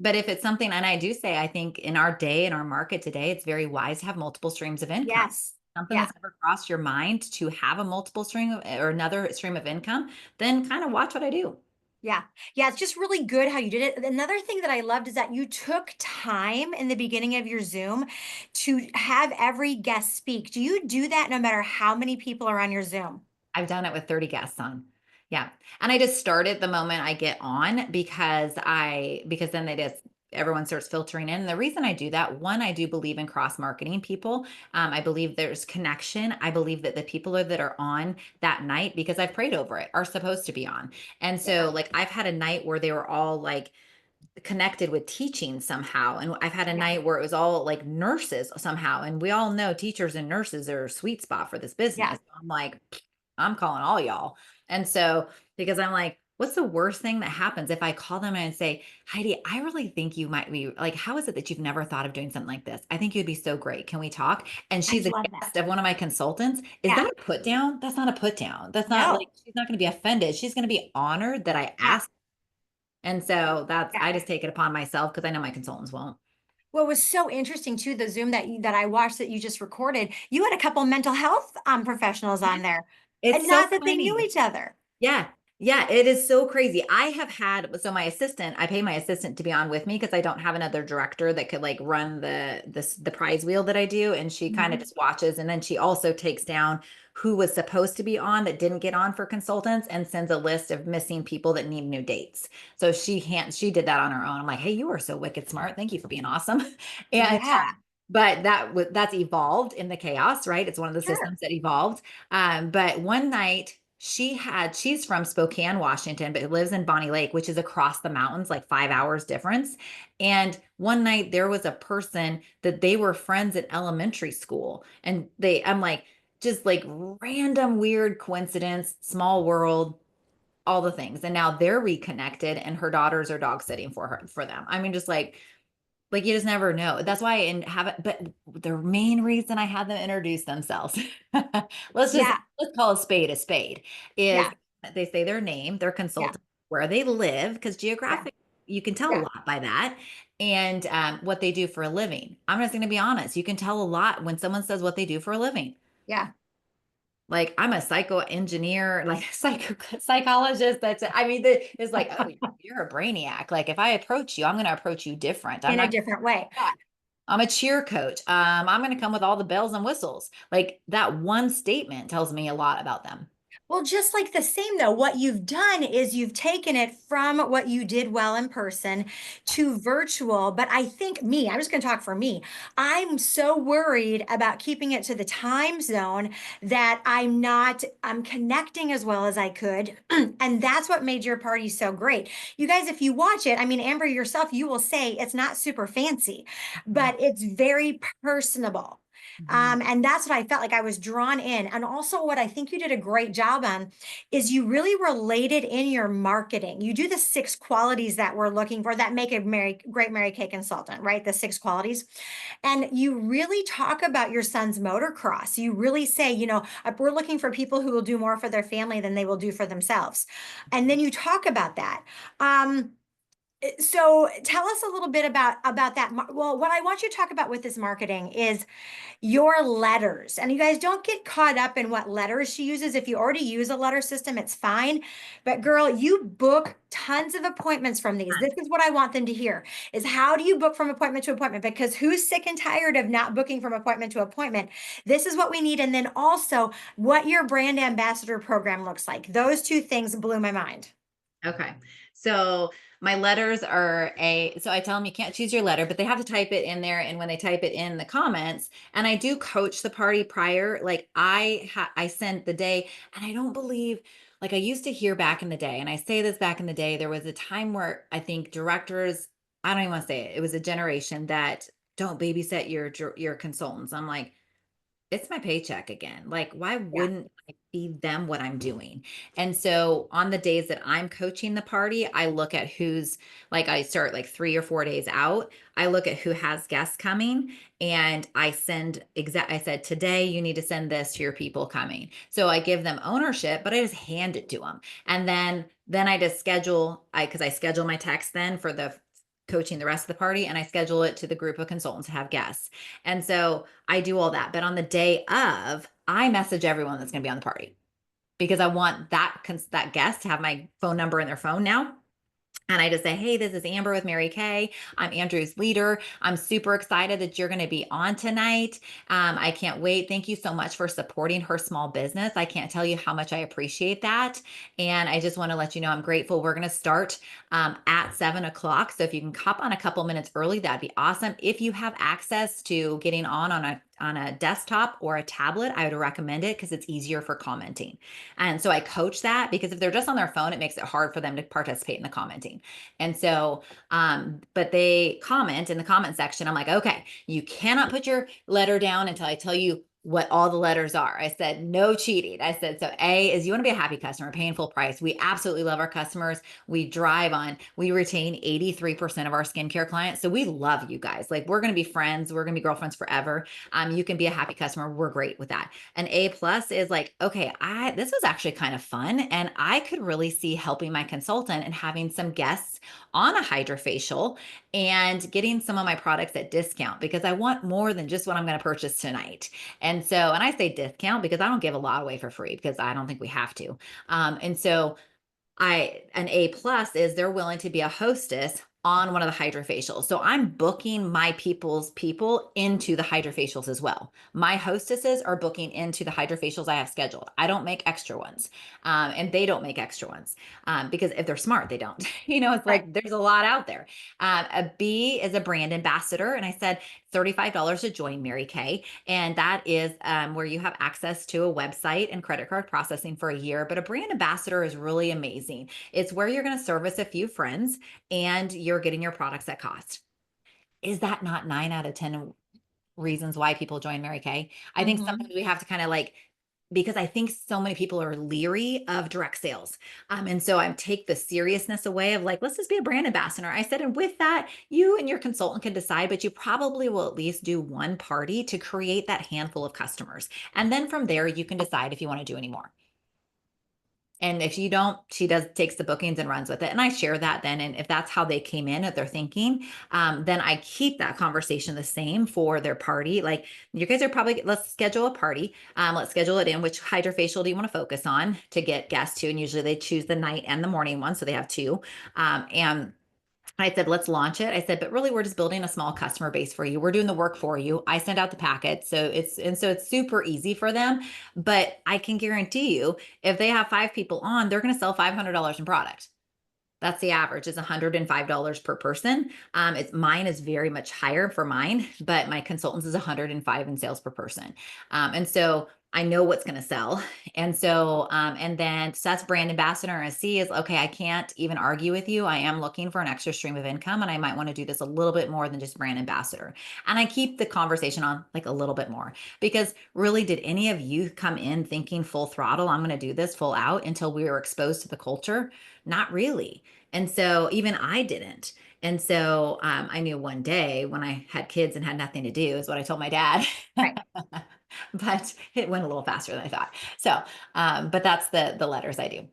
but if it's something, and I do say, I think in our day, in our market today, it's very wise to have multiple streams of income. Yes. Something Yeah. that's ever crossed your mind to have a multiple stream or another stream of income, then kind of watch what I do. Yeah. Yeah. It's just really good how you did it. Another thing that I loved is that you took time in the beginning of your Zoom to have every guest speak. Do you do that no matter how many people are on your Zoom? I've done it with 30 guests on. Yeah. And I just started the moment I get on because then they just everyone starts filtering in. And the reason I do that, one, I do believe in cross marketing people. I believe there's connection. I believe that the people that are on that night, because I've prayed over it, are supposed to be on. And Yeah. so like I've had a night where they were all like connected with teaching somehow. And I've had a Yeah. night where it was all like nurses somehow. And we all know teachers and nurses are a sweet spot for this Yeah. business. I'm like, I'm calling all y'all. And so, because I'm like, what's the worst thing that happens if I call them and say, Heidi, I really think you might be like, how is it that you've never thought of doing something like this? I think you'd be so great. Can we talk? And I she's a love that. guest of one of my consultants. Is Yeah. that a put down? That's not a put down. That's not like, No. she's not going to be offended. She's going to be honored that I Yeah. asked. And so Yeah. I just take it upon myself because I know my consultants won't. What was so interesting too, the Zoom that I watched that you just recorded, you had a couple mental health professionals Yeah. on there, and It's so not that they knew funny. each other. Yeah. Yeah, it is so crazy. I have had so my assistant, I pay my assistant to be on with me because I don't have another director that could like run the prize wheel that I do. And she kind of Mhm. just watches. And then she also takes down who was supposed to be on that didn't get on for consultants and sends a list of missing people that need new dates. So she did that on her own. I'm like, hey, you are so wicked smart. Thank you for being awesome. And Yeah. but that's evolved in the chaos, right? It's one of the Sure. systems that evolved. But one night she's from Spokane, Washington, but lives in Bonnie Lake, which is across the mountains, like 5 hours difference. And one night there was a person that they were friends at elementary school. And I'm like, just like random weird coincidence, small world, all the things. And now they're reconnected and her daughters are dog sitting for them. I mean, just like you just never know. That's why and have it. But the main reason I had them introduce themselves, Yeah. let's call a spade, is Yeah. they say their name, their Yeah. consultant, where they live, because Yeah. geographic, you can tell a Yeah. lot by that, and what they do for a living. I'm just going to be honest. You can tell a lot when someone says what they do for a living. Yeah. Like I'm a psycho engineer, like psychologist. I mean, it's like, oh, you're a brainiac. Like if I approach you, I'm going to approach you different. I'm In a not different way. I'm a cheer coach. I'm going to come with all the bells and whistles. Like that one statement tells me a lot about them. Well, just like the same though, what you've done is you've taken it from what you did well in person to virtual. But I think I'm just going to talk for me. I'm so worried about keeping it to the time zone that I'm connecting as well as I could. And that's what made your party so great. You guys, if you watch it, I mean, Amber, yourself, you will say it's not super fancy, Mhm. but it's very personable. Mhm. And that's what I felt like I was drawn in. And also, what I think you did a great job on is you really related in your marketing. You do the 6 qualities that we're looking for that make a great Mary Kay consultant, right? The 6 qualities. And you really talk about your son's motocross. You really say, we're looking for people who will do more for their family than they will do for themselves. And then you talk about that. Um, So tell us a little bit about that. Well, what I want you to talk about with this marketing is your letters. And you guys don't get caught up in what letters she uses. If you already use a letter system, it's fine. But girl, you book tons of appointments from these. This is what I want them to hear is how do you book from appointment to appointment? Because who's sick and tired of not booking from appointment to appointment? This is what we need. And then also what your brand ambassador program looks like. Those two things blew my mind. Okay. So my letters are so I tell them you can't choose your letter, but they have to type it in there. And when they type it in the comments, and I do coach the party prior, like I sent the day, and I don't believe, like I used to hear back in the day, and I say this back in the day, there was a time where I think directors, I don't even want to say it, it was a generation that don't babysit your consultants. I'm like, it's my paycheck again. Like, why Yeah. wouldn't I feed them what I'm doing? And so on the days that I'm coaching the party, I look at who's like, I start like 3 or 4 days out. I look at who has guests coming and I I said, today you need to send this to your people coming. So I give them ownership, but I just hand it to them. And then I just cause I schedule my text then for the coaching the rest of the party and I schedule it to the group of consultants to have guests. And so I do all that. But on the day of, I message everyone that's going to be on the party because I want that guest to have my phone number in their phone now. And I just say, hey, this is Amber with Mary Kay. I'm Andrew's leader. I'm super excited that you're going to be on tonight. I can't wait. Thank you so much for supporting her small business. I can't tell you how much I appreciate that. And I just want to let you know I'm grateful. We're going to start at 7 o'clock. So if you can hop on a couple minutes early, that'd be awesome. If you have access to getting on a desktop or a tablet, I would recommend it because it's easier for commenting. And so I coach that because if they're just on their phone, it makes it hard for them to participate in the commenting. And so, but they comment in the comment section. I'm like, okay, you cannot put your letter down until I tell you what all the letters are. I said, no cheating. I said, so A is you want to be a happy customer, paying full price. We absolutely love our customers. We retain 83% of our skincare clients. So we love you guys. Like we're going to be friends. We're going to be girlfriends forever. You can be a happy customer. We're great with that. An A plus is like, okay, this was actually kind of fun. And I could really see helping my consultant and having some guests on a Hydrafacial and getting some of my products at discount because I want more than just what I'm going to purchase tonight. And so, and I say discount because I don't give a lot away for free because I don't think we have to. And so an A plus is they're willing to be a hostess on one of the Hydrafacials. So I'm booking my people into the Hydrafacials as well. My hostesses are booking into the Hydrafacials I have scheduled. I don't make extra ones. And they don't make extra ones. Because if they're smart, they don't. It's Right. like there's a lot out there. A B is a brand ambassador. And I said $35 to join Mary Kay. And that is where you have access to a website and credit card processing for a year. But a brand ambassador is really amazing. It's where you're going to service a few friends and you're getting your products at cost. Is that not 9 out of 10 reasons why people join Mary Kay? I think Mhm. sometimes we have to kind of like, because I think so many people are leery of direct sales. And so I take the seriousness away of like, let's just be a brand ambassador. I said, and with that, you and your consultant can decide, but you probably will at least do one party to create that handful of customers. And then from there, you can decide if you want to do any more. And if you don't, she takes the bookings and runs with it. And I share that then. And if that's how they came in, if they're thinking, then I keep that conversation the same for their party. Like you guys are probably, let's schedule a party. Let's schedule it in. Which Hydrafacial do you want to focus on to get guests to? And usually they choose the night and the morning one. So they have two. And I said, let's launch it. I said, but really, we're just building a small customer base for you. We're doing the work for you. I send out the packet. So it's super easy for them. But I can guarantee you, if they have 5 people on, they're going to sell $500 in product. That's the average is $105 per person. Mine is very much higher for mine, but my consultants is 105 in sales per person. And so I know what's going to sell. And so, so that's brand ambassador. And a C is okay. I can't even argue with you. I am looking for an extra stream of income and I might want to do this a little bit more than just brand ambassador. And I keep the conversation on like a little bit more because really, did any of you come in thinking full throttle? I'm going to do this full out until we were exposed to the culture? Not really. And so even I didn't. And so I knew one day when I had kids and had nothing to do is what I told my dad. Right. But it went a little faster than I thought. So, but that's the letters I do.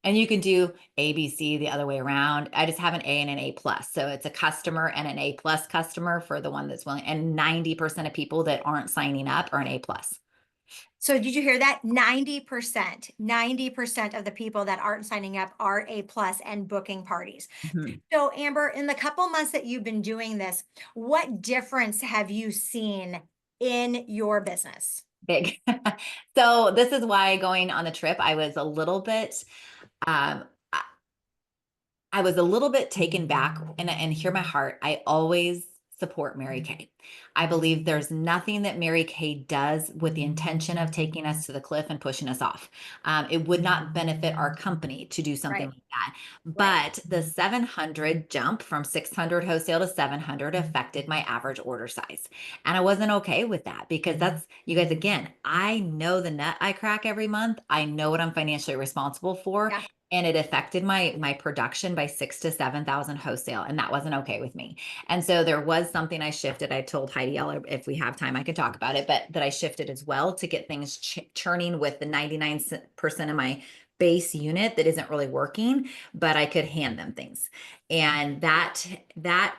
And you can do A, B, C the other way around. I just have an A and an A plus. So it's a customer and an A plus customer for the one that's willing. And 90% of people that aren't signing up are an A plus. So did you hear that? 90% of the people that aren't signing up are A plus and booking parties. Mhm. So Amber, in the couple months that you've been doing this, what difference have you seen in your business? Big. So this is why going on the trip, I was a little bit, um, I was a little bit taken back, and hear my heart. I always support Mary Kay. I believe there's nothing that Mary Kay does with the intention of taking us to the cliff and pushing us off. It would not benefit our company to do something Right, like that. right. But the 700 jump from 600 wholesale to 700 affected my average order size. And I wasn't okay with that because that's, you guys, again, I know the nut I crack every month. I know what I'm financially responsible for, Yeah. and it affected my production by 6 to 7,000 wholesale, and that wasn't okay with me. And so there was something I shifted. I told Heidi, if we have time I could talk about it, but that I shifted as well to get things churning with the 99% of my base unit that isn't really working, but I could hand them things. And that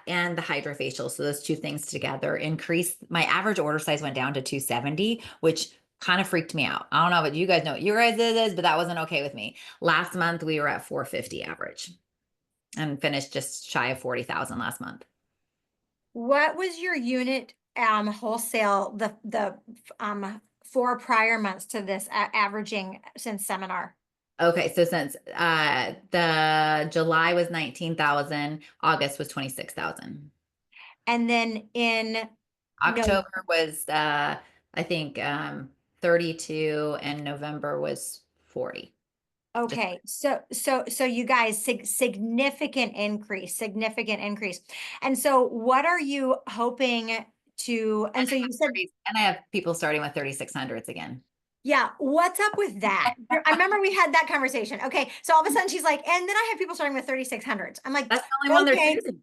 and the hydrofacial, so those two things together increased my average order size, went down to 270, which kind of freaked me out. I don't know, but you guys know what you guys is, but that wasn't okay with me. Last month we were at 450 average and finished just shy of 40,000 last month. What was your unit wholesale the 4 prior months to this averaging since seminar? Okay, so since the July was 19,000, August was 26,000. And then in no, October was I think 32, and November was 40. Just okay, so you guys significant increase. And so what are you hoping to, and so you said, and I have people starting with 3,600s again. yeah, what's up with that? I remember we had that conversation. Okay, so all of a sudden she's like, and then I have people starting with 3,600s. I'm like, That's the only one they're okay. choosing.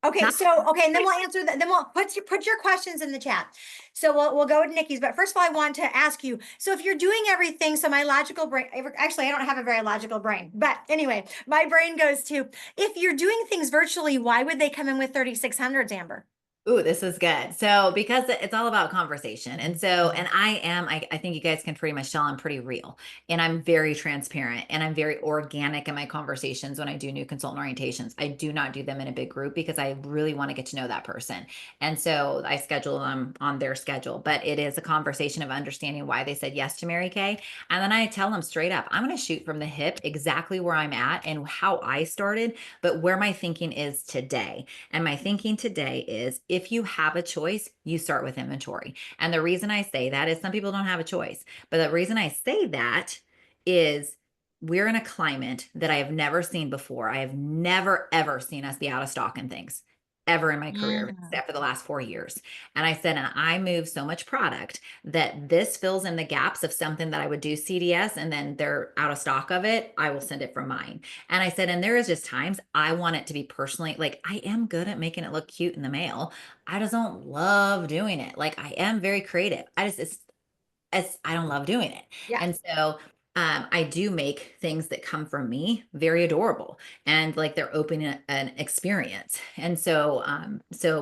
Okay, Not so okay, and then we'll answer that. Then we'll put your questions in the chat. So we'll go with Nikki's. But first of all, I want to ask you. So if you're doing everything, so my logical brain, actually, I don't have a very logical brain, but anyway, my brain goes to, if you're doing things virtually, why would they come in with 3,600s, Amber? Ooh, this is good. So, because it's all about conversation. And so, and I think you guys can pretty much tell I'm pretty real, and I'm very transparent, and I'm very organic in my conversations when I do new consultant orientations. I do not do them in a big group because I really want to get to know that person. And so I schedule them on their schedule, but it is a conversation of understanding why they said yes to Mary Kay. And then I tell them straight up, I'm going to shoot from the hip exactly where I'm at and how I started, but where my thinking is today. And my thinking today is, if you have a choice, you start with inventory. And the reason I say that is some people don't have a choice. But the reason I say that is we're in a climate that I have never seen before. I have never, ever seen us be out of stock in things ever in my career, Mm. except for the last 4 years. And I said, and I move so much product that this fills in the gaps of something that I would do CDS and then they're out of stock of it. I will send it from mine. And I said, and there is just times I want it to be personally, like, I am good at making it look cute in the mail. I just don't love doing it. Like, I am very creative. I don't love doing it. Yeah. And so I do make things that come from me very adorable and like they're opening an experience. And so,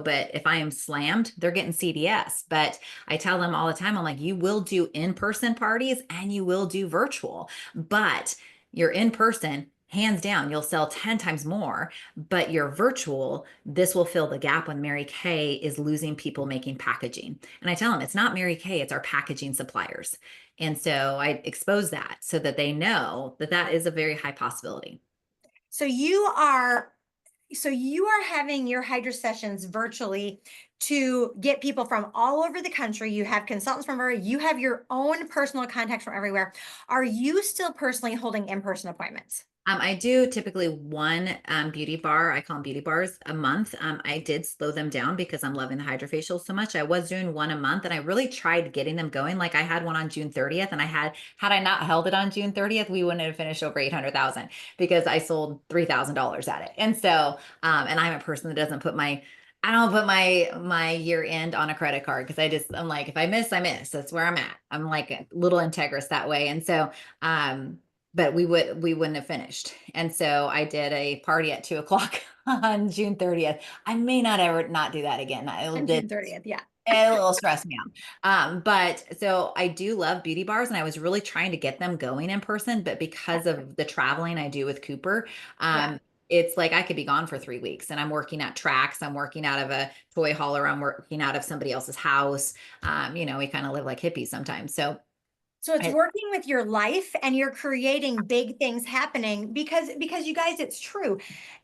but if I am slammed, they're getting CDS. But I tell them all the time, I'm like, you will do in-person parties and you will do virtual, but your in-person, hands down, you'll sell 10 times more, but your virtual, this will fill the gap when Mary Kay is losing people making packaging. And I tell them it's not Mary Kay, it's our packaging suppliers. And so I expose that so that they know that that is a very high possibility. So you are having your Hydra sessions virtually to get people from all over the country. You have consultants from everywhere. You have your own personal contacts from everywhere. Are you still personally holding in-person appointments? I do typically one beauty bar, I call them beauty bars, a month. I did slow them down because I'm loving the hydrofacial so much. I was doing one a month and I really tried getting them going. Like I had one on June 30th, and had I not held it on June 30th, we wouldn't have finished over 800,000 because I sold $3,000 at it. And so, and I'm a person that doesn't put I don't put my year end on a credit card because I'm like, if I miss, I miss. That's where I'm at. I'm like a little integrous that way. And so, but we wouldn't have finished. And so I did a party at 2 o'clock on June 30th. I may not ever not do that again. On June 30th. Yeah. It will stress me out. But so I do love beauty bars, and I was really trying to get them going in person, but Yeah. because of the traveling I do with Cooper, Yeah. it's like I could be gone for 3 weeks, and I'm working at tracks. I'm working out of a toy hauler. I'm working out of somebody else's house. We kind of live like hippies sometimes. So So it's I, working with your life and you're creating big things happening because you guys, it's true.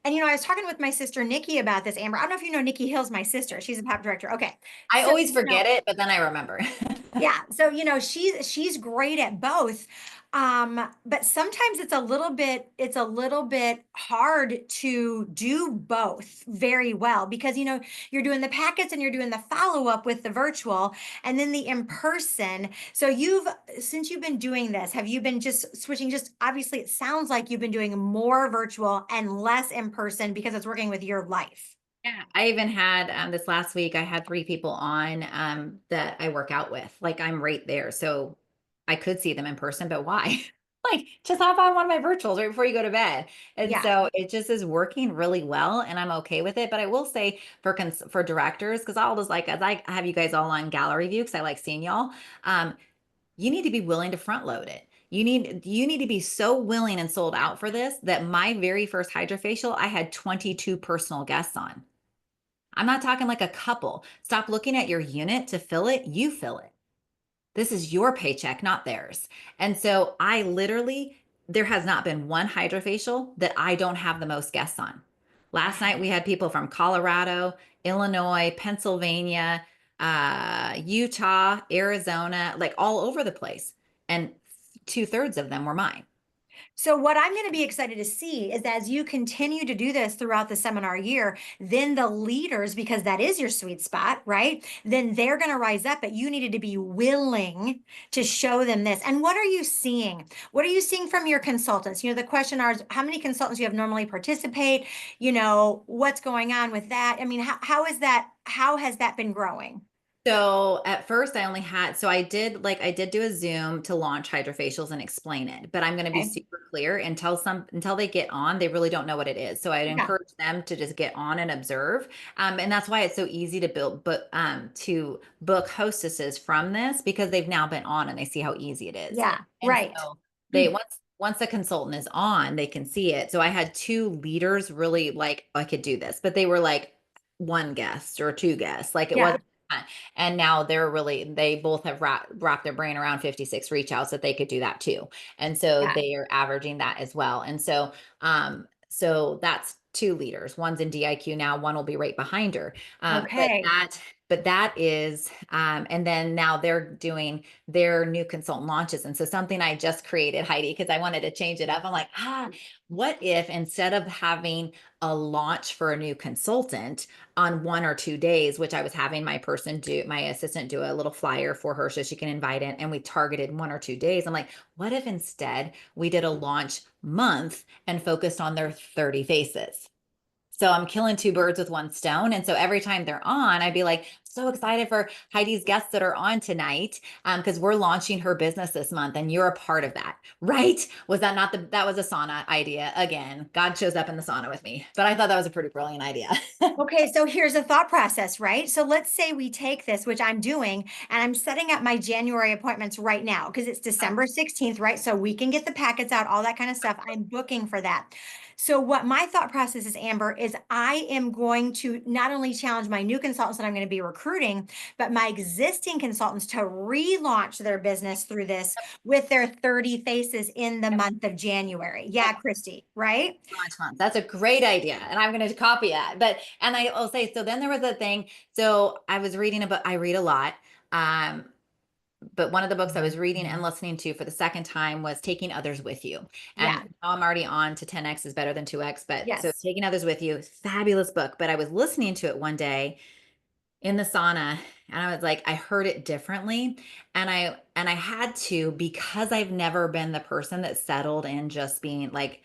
And I was talking with my sister Nikki about this, Amber. I don't know if you know Nikki Hill's my sister. She's a pop director. Okay. I So, always forget it, but then I remember. yeah. So, she's great at both. But sometimes it's a little bit hard to do both very well because you're doing the packets and you're doing the follow-up with the virtual and then the in-person. So since you've been doing this, have you been just switching? Just obviously it sounds like you've been doing more virtual and less in person because it's working with your life. Yeah, I even had this last week, I had 3 people on that I work out with. Like I'm right there. So I could see them in person, but why? Like just hop on one of my virtuals right before you go to bed. And Yeah. so it just is working really well and I'm okay with it. But I will say for directors, because I'll just like as I have you guys all on gallery view because I like seeing y'all, um, you need to be willing to front load it. You need to be so willing and sold out for this that my very first hydrofacial, I had 22 personal guests on. I'm not talking like a couple. Stop looking at your unit to fill it. You fill it. This is your paycheck, not theirs. And so there has not been one hydrofacial that I don't have the most guests on. Last night we had people from Colorado, Illinois, Pennsylvania, Utah, Arizona, like all over the place. And 2/3 of them were mine. So what I'm going to be excited to see is as you continue to do this throughout the seminar year, then the leaders, because that is your sweet spot, right? Then they're going to rise up, but you needed to be willing to show them this. And what are you seeing? What are you seeing from your consultants? The question is how many consultants you have normally participate? What's going on with that? I mean, how has that been growing? So at first I did do a Zoom to launch hydrofacials and explain it, but I'm going to be Okay. super clear until they get on, they really don't know what it is. So I'd Yeah. encourage them to just get on and observe. And that's why it's so easy to to book hostesses from this because they've now been on and they see how easy it is. Yeah. And Right. so once the consultant is on, they can see it. So I had 2 leaders really like I could do this, but they were like one guest or 2 guests. Like it Yeah. wasn't and now they both have wrapped their brain around 56 reach outs that they could do that too. And so Yeah. they are averaging that as well. And so that's 2 leaders. One's in DIQ now, one will be right behind her. Okay. But that is, and then now they're doing their new consultant launches. And so something I just created, Heidi, because I wanted to change it up. I'm like, what if instead of having a launch for a new consultant on 1 or 2 days, which I was having my assistant do a little flyer for her so she can invite in, and we targeted 1 or 2 days. I'm like, what if instead we did a launch month and focused on their 30 faces? So I'm killing 2 birds with one stone. And so every time they're on, I'd be like, so excited for Heidi's guests that are on tonight. Because we're launching her business this month and you're a part of that, right? Was that not that was a sauna idea again? God shows up in the sauna with me, but I thought that was a pretty brilliant idea. Okay, so here's a thought process, right? So let's say we take this, which I'm doing, and I'm setting up my January appointments right now because it's December 16th, right? So we can get the packets out, all that kind of stuff. I'm booking for that. So what my thought process is, Amber, is I am going to not only challenge my new consultants that I'm going to be recruiting, but my existing consultants to relaunch their business through this with their 30 faces in the month of January. Yeah, Christy, right? Launch month. That's a great idea. And I'm going to copy that. And I'll say, so then there was a thing. So I was reading about, I read a lot. But one of the books I was reading and listening to for the second time was Taking Others With You. And Yeah. now I'm already on to 10X is better than 2X. But so Yes. Taking Others With You, fabulous book. But I was listening to it one day in the sauna and I was like, I heard it differently. And I had to, because I've never been the person that settled in just being like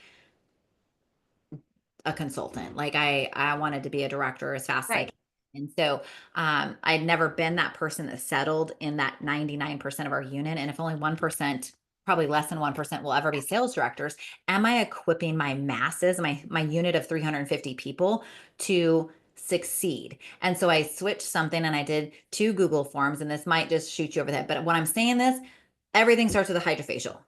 a consultant. Like I wanted to be a director as fast as I Right. can. And so I'd never been that person that settled in that 99% of our unit. And if only 1% probably less than 1% will ever be sales directors. Am I equipping my masses, my unit of 350 people to succeed? And so I switched something and I did 2 Google forms, and this might just shoot you over the head. But when I'm saying this, everything starts with a hydrofacial.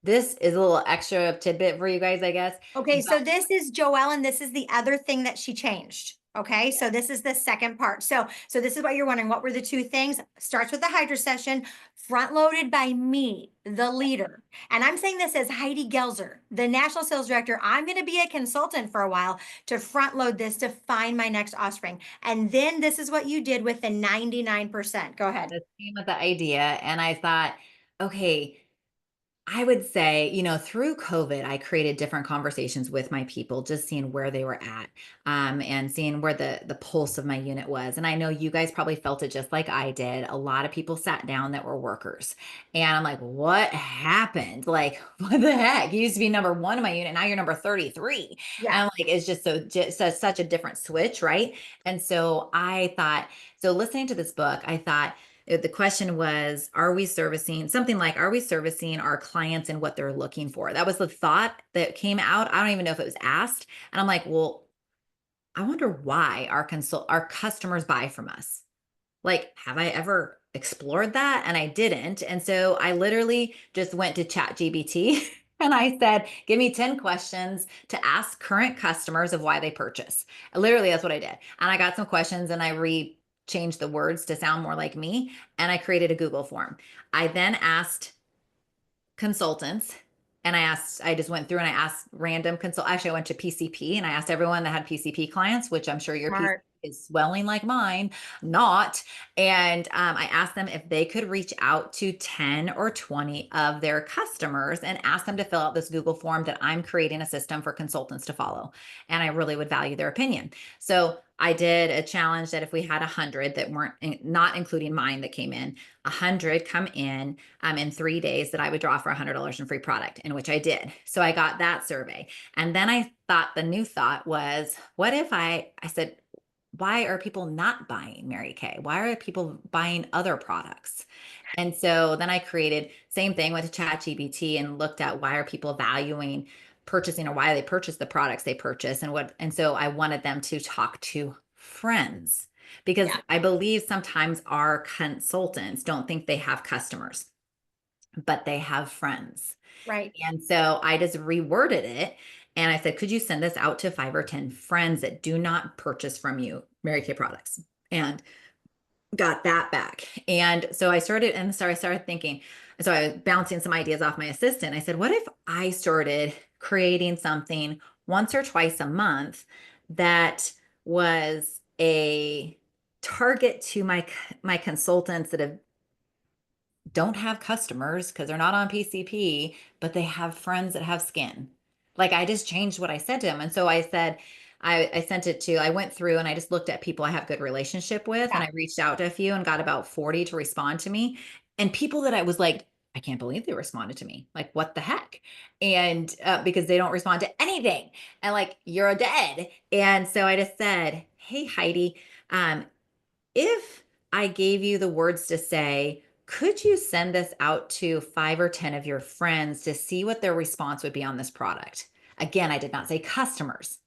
This is a little extra tidbit for you guys, I guess. Okay, But so this is Joelle, and this is the other thing that she changed. Okay, so this is the second part. So this is what you're wondering. What were the 2 things? Starts with the Hydrasession, front loaded by me, the leader. And I'm saying this as Heidi Gelzer, the national sales director. I'm going to be a consultant for a while to front load this to find my next offspring. And then this is what you did with the 99%. Go ahead. the came with the idea, and I thought, okay, I would say, through COVID, I created different conversations with my people, just seeing where they were at, and seeing where the pulse of my unit was. And I know you guys probably felt it just like I did. A lot of people sat down that were workers, and I'm like, what happened? Like, what the heck? You used to be number 1 in my unit, now you're number 33. Yeah. And I'm like, it's just such a different switch, right? And so I thought, so listening to this book, I thought, the question was, are we servicing something like, are we servicing our clients and what they're looking for? That was the thought that came out. I don't even know if it was asked. And I'm like, well, I wonder why our customers buy from us. Like, have I ever explored that? And I didn't. And so I literally just went to ChatGPT and I said, give me 10 questions to ask current customers of why they purchase. Literally, that's what I did. And I got some questions and I changed the words to sound more like me. And I created a Google form. I then asked consultants, and I just went through and I asked actually I went to PCP and I asked everyone that had PCP clients, which I'm sure your PCP Smart. is swelling like mine, not. And I asked them if they could reach out to 10 or 20 of their customers and ask them to fill out this Google form that I'm creating a system for consultants to follow. And I really would value their opinion. So I did a challenge that if we had 100 that weren't, not including mine that came in, 100 come in 3 days, that I would draw for $100 in free product, in which I did. So I got that survey. And then I thought, the new thought was, what if I said, why are people not buying Mary Kay? Why are people buying other products? And so then I created, same thing, with ChatGPT and looked at why are people valuing purchasing, or why they purchase the products they purchase, and so I wanted them to talk to friends, because Yeah. I believe sometimes our consultants don't think they have customers, but they have friends. Right. And so I just reworded it and I said, could you send this out to 5 or 10 friends that do not purchase from you Mary Kay products? And got that back. And so I started thinking, so I was bouncing some ideas off my assistant. I said, what if I started creating something once or twice a month that was a target to my consultants that don't have customers because they're not on PCP, but they have friends that have skin. Like, I just changed what I said to them. And so I said, I sent it to, I went through and I just looked at people I have good relationship with, and Yeah. I reached out to a few and got about 40 to respond to me. And people that I was like, I can't believe they responded to me. Like, what the heck? And because they don't respond to anything. And like, you're a dead. And so I just said, hey, Heidi, if I gave you the words to say, could you send this out to 5 or 10 of your friends to see what their response would be on this product? Again, I did not say customers.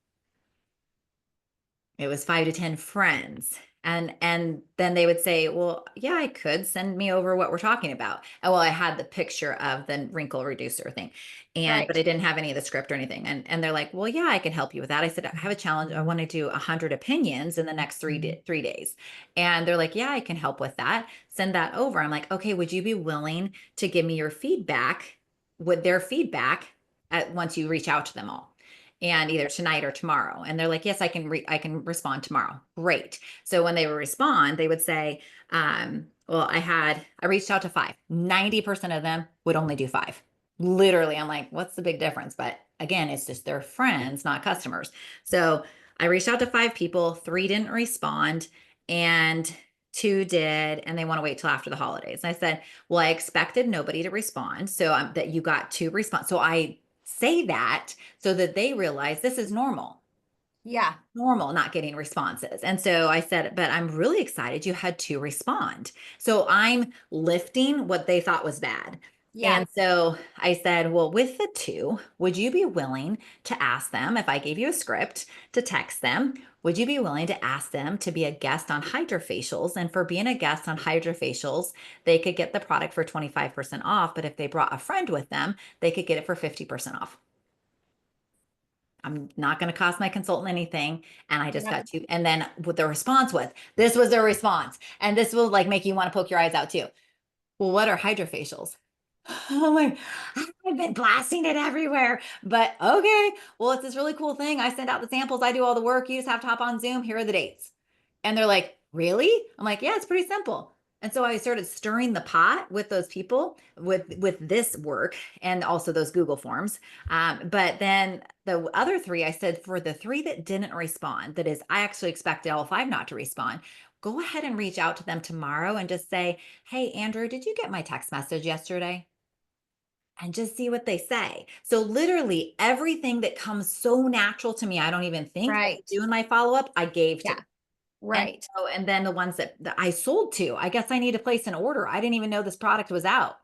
It was 5 to 10 friends. And then they would say, well, yeah, I could send me over what we're talking about. And well, I had the picture of the wrinkle reducer thing. But Right. I didn't have any of the script or anything. And they're like, well, yeah, I can help you with that. I said, I have a challenge. I want to do 100 opinions in the next 3 days. And they're like, yeah, I can help with that. Send that over. I'm like, okay, would you be willing to give me your feedback with their feedback once you reach out to them all? And either tonight or tomorrow. And they're like, yes, I can respond tomorrow. Great. So when they would respond, they would say, well, I reached out to 5. 90% of them would only do 5. Literally, I'm like, what's the big difference? But again, it's just their friends, not customers. So I reached out to 5 people, 3 didn't respond, and 2 did, and they want to wait till after the holidays. And I said, well, I expected nobody to respond. So that you got 2 response. So I say that so that they realize this is normal, Yeah. not getting responses. And so I said, but I'm really excited you had 2 respond. So I'm lifting what they thought was bad. Yeah. And so I said, well, with the two, would you be willing to ask them if I gave you a script to text them? Would you be willing to ask them to be a guest on Hydrafacials? And for being a guest on Hydrafacials, they could get the product for 25% off. But if they brought a friend with them, they could get it for 50% off. I'm not going to cost my consultant anything. And I just Yeah. got to, and then what the response was, this was their response. And this will like make you want to poke your eyes out too. Well, what are Hydrafacials? I'm like, I've been blasting it everywhere, but okay. Well, it's this really cool thing. I send out the samples. I do all the work. You just have to hop on Zoom. Here are the dates. And they're like, really? I'm like, yeah, it's pretty simple. And so I started stirring the pot with those people with this work and also those Google forms. But then the other three, I said for the three that didn't respond, that is, I actually expected all five not to respond. Go ahead and reach out to them tomorrow and just say, hey, Andrew, did you get my text message yesterday? And just see what they say. So literally everything that comes so natural to me, I don't even think that I Right. do in my follow-up, I gave to. Yeah. And Right. so, and then the ones that I sold to, I guess I need to place an order. I didn't even know this product was out.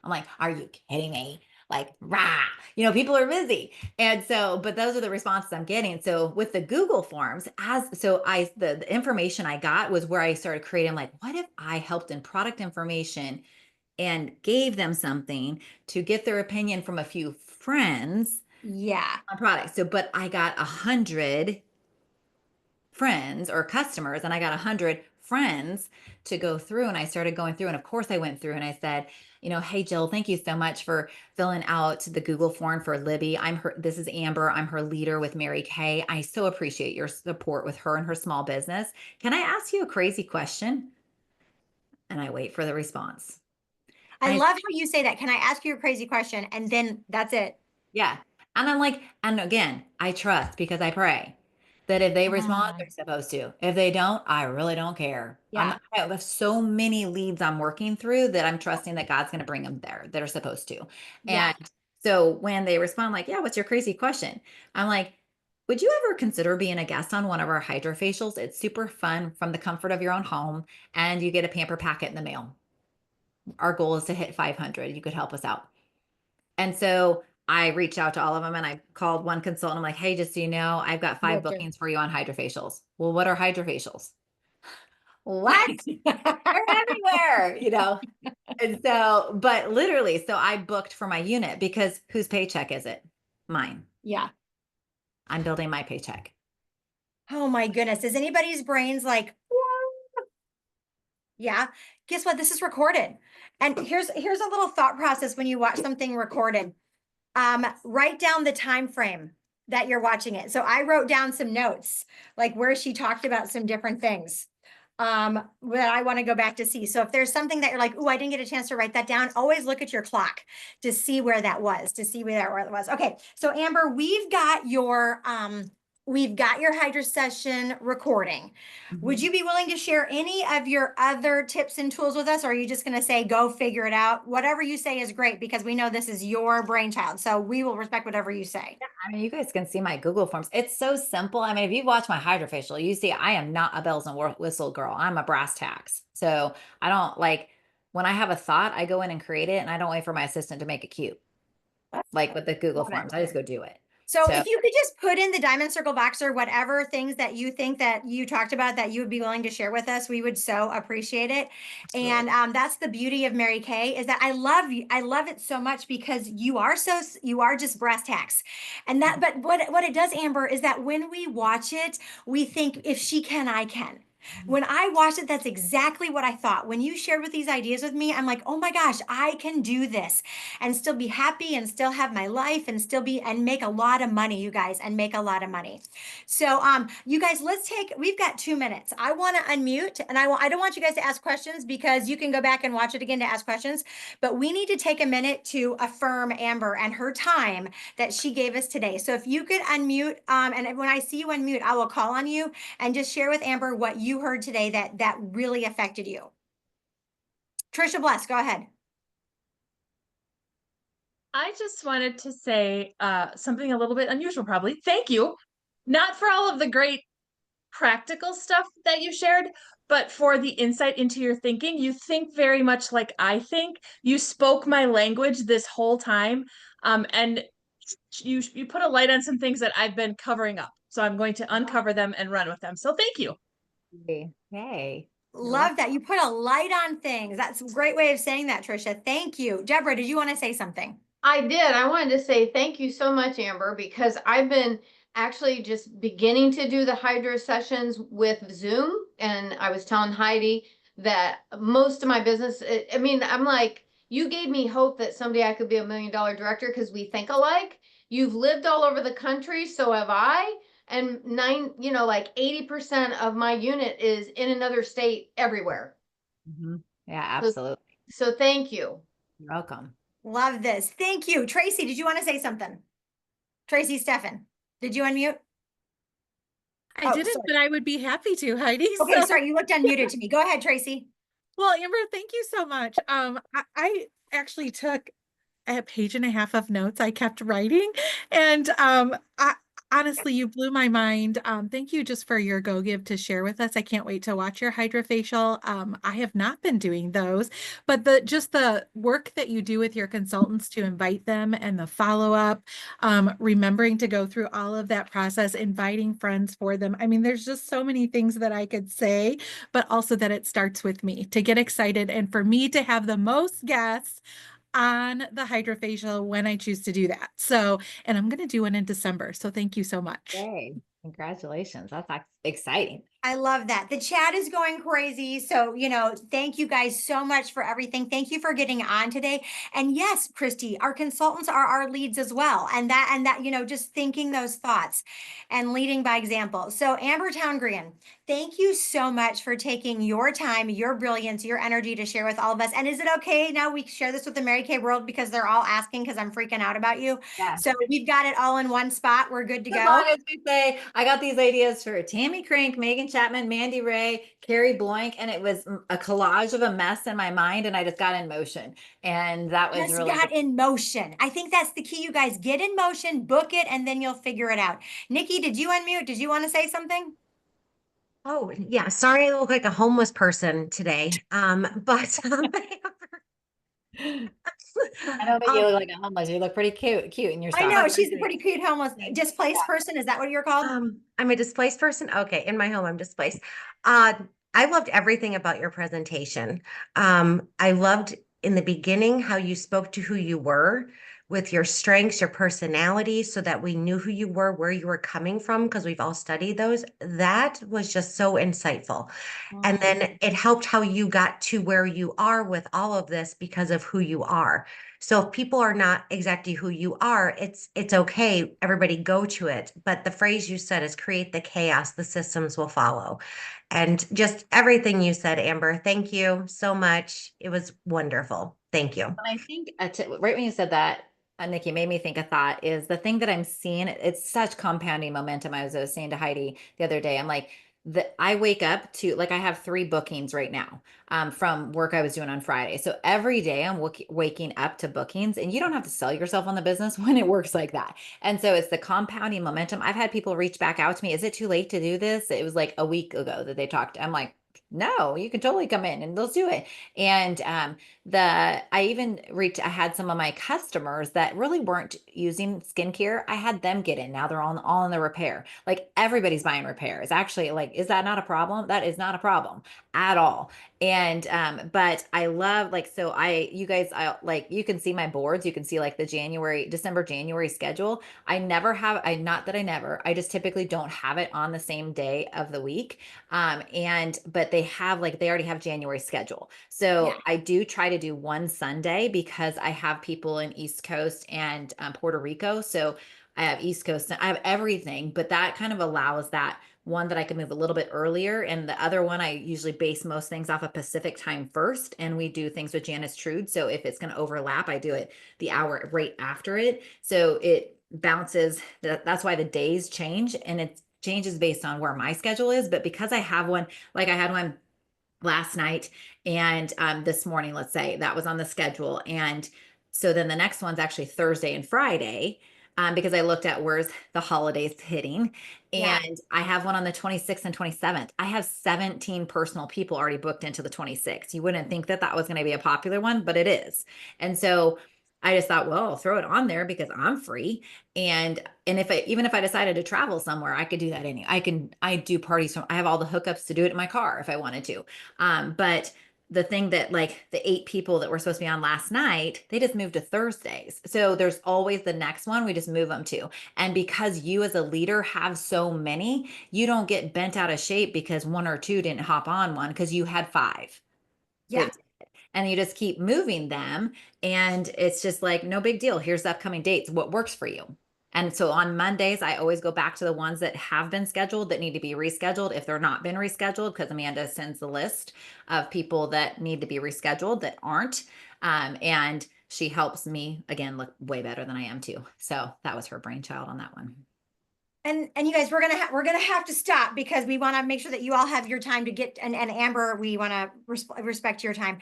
I'm like, are you kidding me? Like, rah, people are busy. And so, but those are the responses I'm getting. So with the Google forms, the information I got was where I started creating like, what if I helped in product information and gave them something to get their opinion from a few friends Yeah. on products. So, but I got 100 friends or customers and I got 100 friends to go through. And I started going through. And of course I went through and I said, hey, Jill, thank you so much for filling out the Google form for Libby. This is Amber. I'm her leader with Mary Kay. I so appreciate your support with her and her small business. Can I ask you a crazy question? And I wait for the response. I And I love how you say that. Can I ask you a crazy question? And then that's it. Yeah. And I'm like, and again, I trust because I pray that if they respond, Ah, they're supposed to. If they don't, I really don't care. yeah. I have so many leads I'm working through that I'm trusting that God's going to bring them there that are supposed to. Yeah. And so when they respond, like, yeah, what's your crazy question? I'm like, would you ever consider being a guest on one of our hydrofacials? It's super fun from the comfort of your own home, and you get a pamper packet in the mail. Our goal is to hit 500. You could help us out. And so I reached out to all of them and I called one consultant. I'm like, hey, just so you know, I've got 5 Would you? bookings for you on hydrofacials. Well, what are hydrofacials? What? Right. They're everywhere. And so, but literally, so I booked for my unit because whose paycheck is it? Mine. Yeah. I'm building my paycheck. Oh my goodness. Is anybody's brains like, yeah? Guess what? This is recorded. And here's a little thought process when you watch something recorded. Write down the time frame that you're watching it. So I wrote down some notes, like where she talked about some different things that I want to go back to see. So if there's something that you're like, oh, I didn't get a chance to write that down, always look at your clock to see where that was, to see where that was. Okay, so Amber, we've got your Hydrasession recording. Would Mhm. you be willing to share any of your other tips and tools with us? Or are you just going to say, go figure it out? Whatever you say is great because we know this is your brainchild. So we will respect whatever you say. I mean, you guys can see my Google Forms. It's so simple. I mean, if you watch my hydrofacial, you see I am not a bells and whistle girl. I'm a brass tacks. So I don't like when I have a thought, I go in and create it and I don't wait for my assistant to make it cute. Like with the Google Love it. Forms, I just go do it. So So if you could just put in the diamond circle box or whatever things that you think that you talked about that you would be willing to share with us, we would so appreciate it. absolutely. And that's the beauty of Mary Kay is that I love you. I love it so much because you are you are just brass tacks. And that, but what it does, Amber, is that when we watch it, we think if she can, I can. When I watched it, that's exactly what I thought. When you shared with these ideas with me, I'm like, oh my gosh, I can do this and still be happy and still have my life and still be and make a lot of money, you guys, and make a lot of money. So you guys, we've got 2 minutes. I want to unmute and I don't want you guys to ask questions because you can go back and watch it again to ask questions, but we need to take a minute to affirm Amber and her time that she gave us today. So if you could unmute, and when I see you unmute, I will call on you and just share with Amber what you heard today that really affected you. Trisha Bless, go ahead. I just wanted to say something a little bit unusual, probably. Thank you. Not for all of the great practical stuff that you shared, but for the insight into your thinking, you think very much like I think. You spoke my language this whole time. And you put a light on some things that I've been covering up. So I'm going to uncover them and run with them. So thank you. Hey, you're Love that. You put a light on things. That's a great way of saying that, Trisha. Thank you. Deborah, did you want to say something? I did. I wanted to say thank you so much, Amber, because I've been actually just beginning to do the Hydra sessions with Zoom. And I was telling Heidi that most of my business, I mean, I'm like, you gave me hope that someday I could be $1 million director because we think alike. You've lived all over the country, so have I. And like 80% of my unit is in another state everywhere. Yeah, So, absolutely. so thank you. You're welcome. Love this. Thank you. Tracy, did you want to say something? Tracy Steffen, did you unmute? I Oh, didn't, sorry. but I would be happy to, Heidi. Okay, So, sorry, you looked unmuted to me. Go ahead, Tracy. well, Amber, thank you so much. I actually took a page and a half of notes. I kept writing, and I honestly, you blew my mind. Thank you just for your go give to share with us. I can't wait to watch your hydrofacial. I have not been doing those, but the work that you do with your consultants to invite them and the follow up, remembering to go through all of that process, inviting friends for them. I mean, there's just so many things that I could say, but also that it starts with me to get excited and for me to have the most guests on the hydrofacial when I choose to do that. So, and I'm going to do one in December. So thank you so much. Yay. Congratulations. That's exciting. I love that. The chat is going crazy. So, thank you guys so much for everything. Thank you for getting on today. And yes, Christy, our consultants are our leads as well. And that, just thinking those thoughts and leading by example. So Amber Town-Geehan, thank you so much for taking your time, your brilliance, your energy to share with all of us. And is it okay now we share this with the Mary Kay world because they're all asking because I'm freaking out about you? Yeah. So we've got it all in one spot. We're good to As go. long as we say, I got these ideas for Tammy Crank, Megan Chapman, Mandy Ray, Carrie Bloink, and it was a collage of a mess in my mind, and I just got in motion. And that was Just really got in motion. I think that's the key, you guys. Get in motion, book it, and then you'll figure it out. Nikki, did you unmute? Did you want to say something? Oh, yeah. Sorry, I look like a homeless person today. But I don't think you look like a homeless. You look pretty cute in your I stuff. know she's a pretty cute homeless displaced person. Is that what you're called? I'm a displaced person. Okay, in my home, I'm displaced. I loved everything about your presentation. I loved in the beginning how you spoke to who you were with your strengths, your personality, so that we knew who you were, where you were coming from, because we've all studied those. That was just so insightful. And then it helped how you got to where you are with all of this because of who you are. So if people are not exactly who you are, it's okay. Everybody go to it. But the phrase you said is create the chaos, the systems will follow. And just everything you said, Amber, thank you so much. It was wonderful. Thank you. And I think right when you said that, Nikki, made me think a thought is the thing that I'm seeing. It's such compounding momentum. I was saying to Heidi the other day, I'm like, I wake up to I have 3 bookings right now from work I was doing on Friday. So every day I'm waking up to bookings, and you don't have to sell yourself on the business when it works like that. And so it's the compounding momentum. I've had people reach back out to me. Is it too late to do this? It was like a week ago that they talked. I'm like, no, you can totally come in and they'll do it. And I had some of my customers that really weren't using skincare. I had them get in. Now they're all in the repair. Like everybody's buying repairs. Actually, is that not a problem? That is not a problem at all. And but I love you guys, you can see my boards. You can see the December, January schedule. I just typically don't have it on the same day of the week. But they already have January schedule. So Yeah. I do try to do one Sunday because I have people in East Coast and Puerto Rico. So I have East Coast, I have everything, but that kind of allows that one that I can move a little bit earlier. And the other one, I usually base most things off of Pacific time first. And we do things with Janice Trude. So if it's going to overlap, I do it the hour right after it. So it bounces. That's why the days change, and it changes based on where my schedule is. But because I have one, I had one last night and this morning, let's say that was on the schedule. And so then the next one's actually Thursday and Friday. because I looked at where's the holidays hitting. Yeah. And I have one on the 26th and 27th. I have 17 personal people already booked into the 26th. You wouldn't think that that was going to be a popular one, but it is. And so I just thought, well, I'll throw it on there because I'm free. And if even if I decided to travel somewhere, I could do that I do parties I have all the hookups to do it in my car if I wanted to. But the thing that like the 8 people that were supposed to be on last night, they just moved to Thursdays. So there's always the next one we just move them to. And because you as a leader have so many, you don't get bent out of shape because 1 or 2 didn't hop on one because you had 5. Yeah. And you just keep moving them. And it's just like, no big deal. Here's the upcoming dates. What works for you? And so on Mondays, I always go back to the ones that have been scheduled that need to be rescheduled. If they're not been rescheduled, because Amanda sends the list of people that need to be rescheduled that aren't. And she helps me again look way better than I am too. So that was her brainchild on that one. And you guys, we're gonna have to stop because we want to make sure that you all have your time to get, and Amber, we want to respect your time.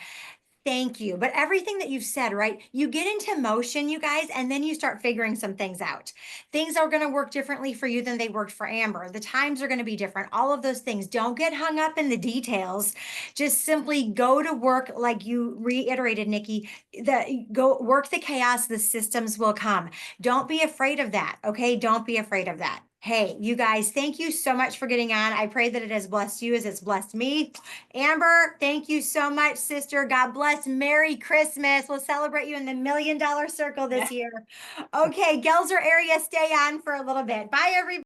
Thank you. But everything that you've said, right? You get into motion, you guys, and then you start figuring some things out. Things are going to work differently for you than they worked for Amber. The times are going to be different. All of those things. Don't get hung up in the details. Just simply go to work, like you reiterated, Nikki. Go work the chaos. The systems will come. Don't be afraid of that. Okay? Don't be afraid of that. Hey, you guys, thank you so much for getting on. I pray that it has blessed you as it's blessed me. Amber, thank you so much, sister. God bless. Merry Christmas. We'll celebrate you in the $1 million circle this year. Okay, Gelser area, stay on for a little bit. Bye, everybody.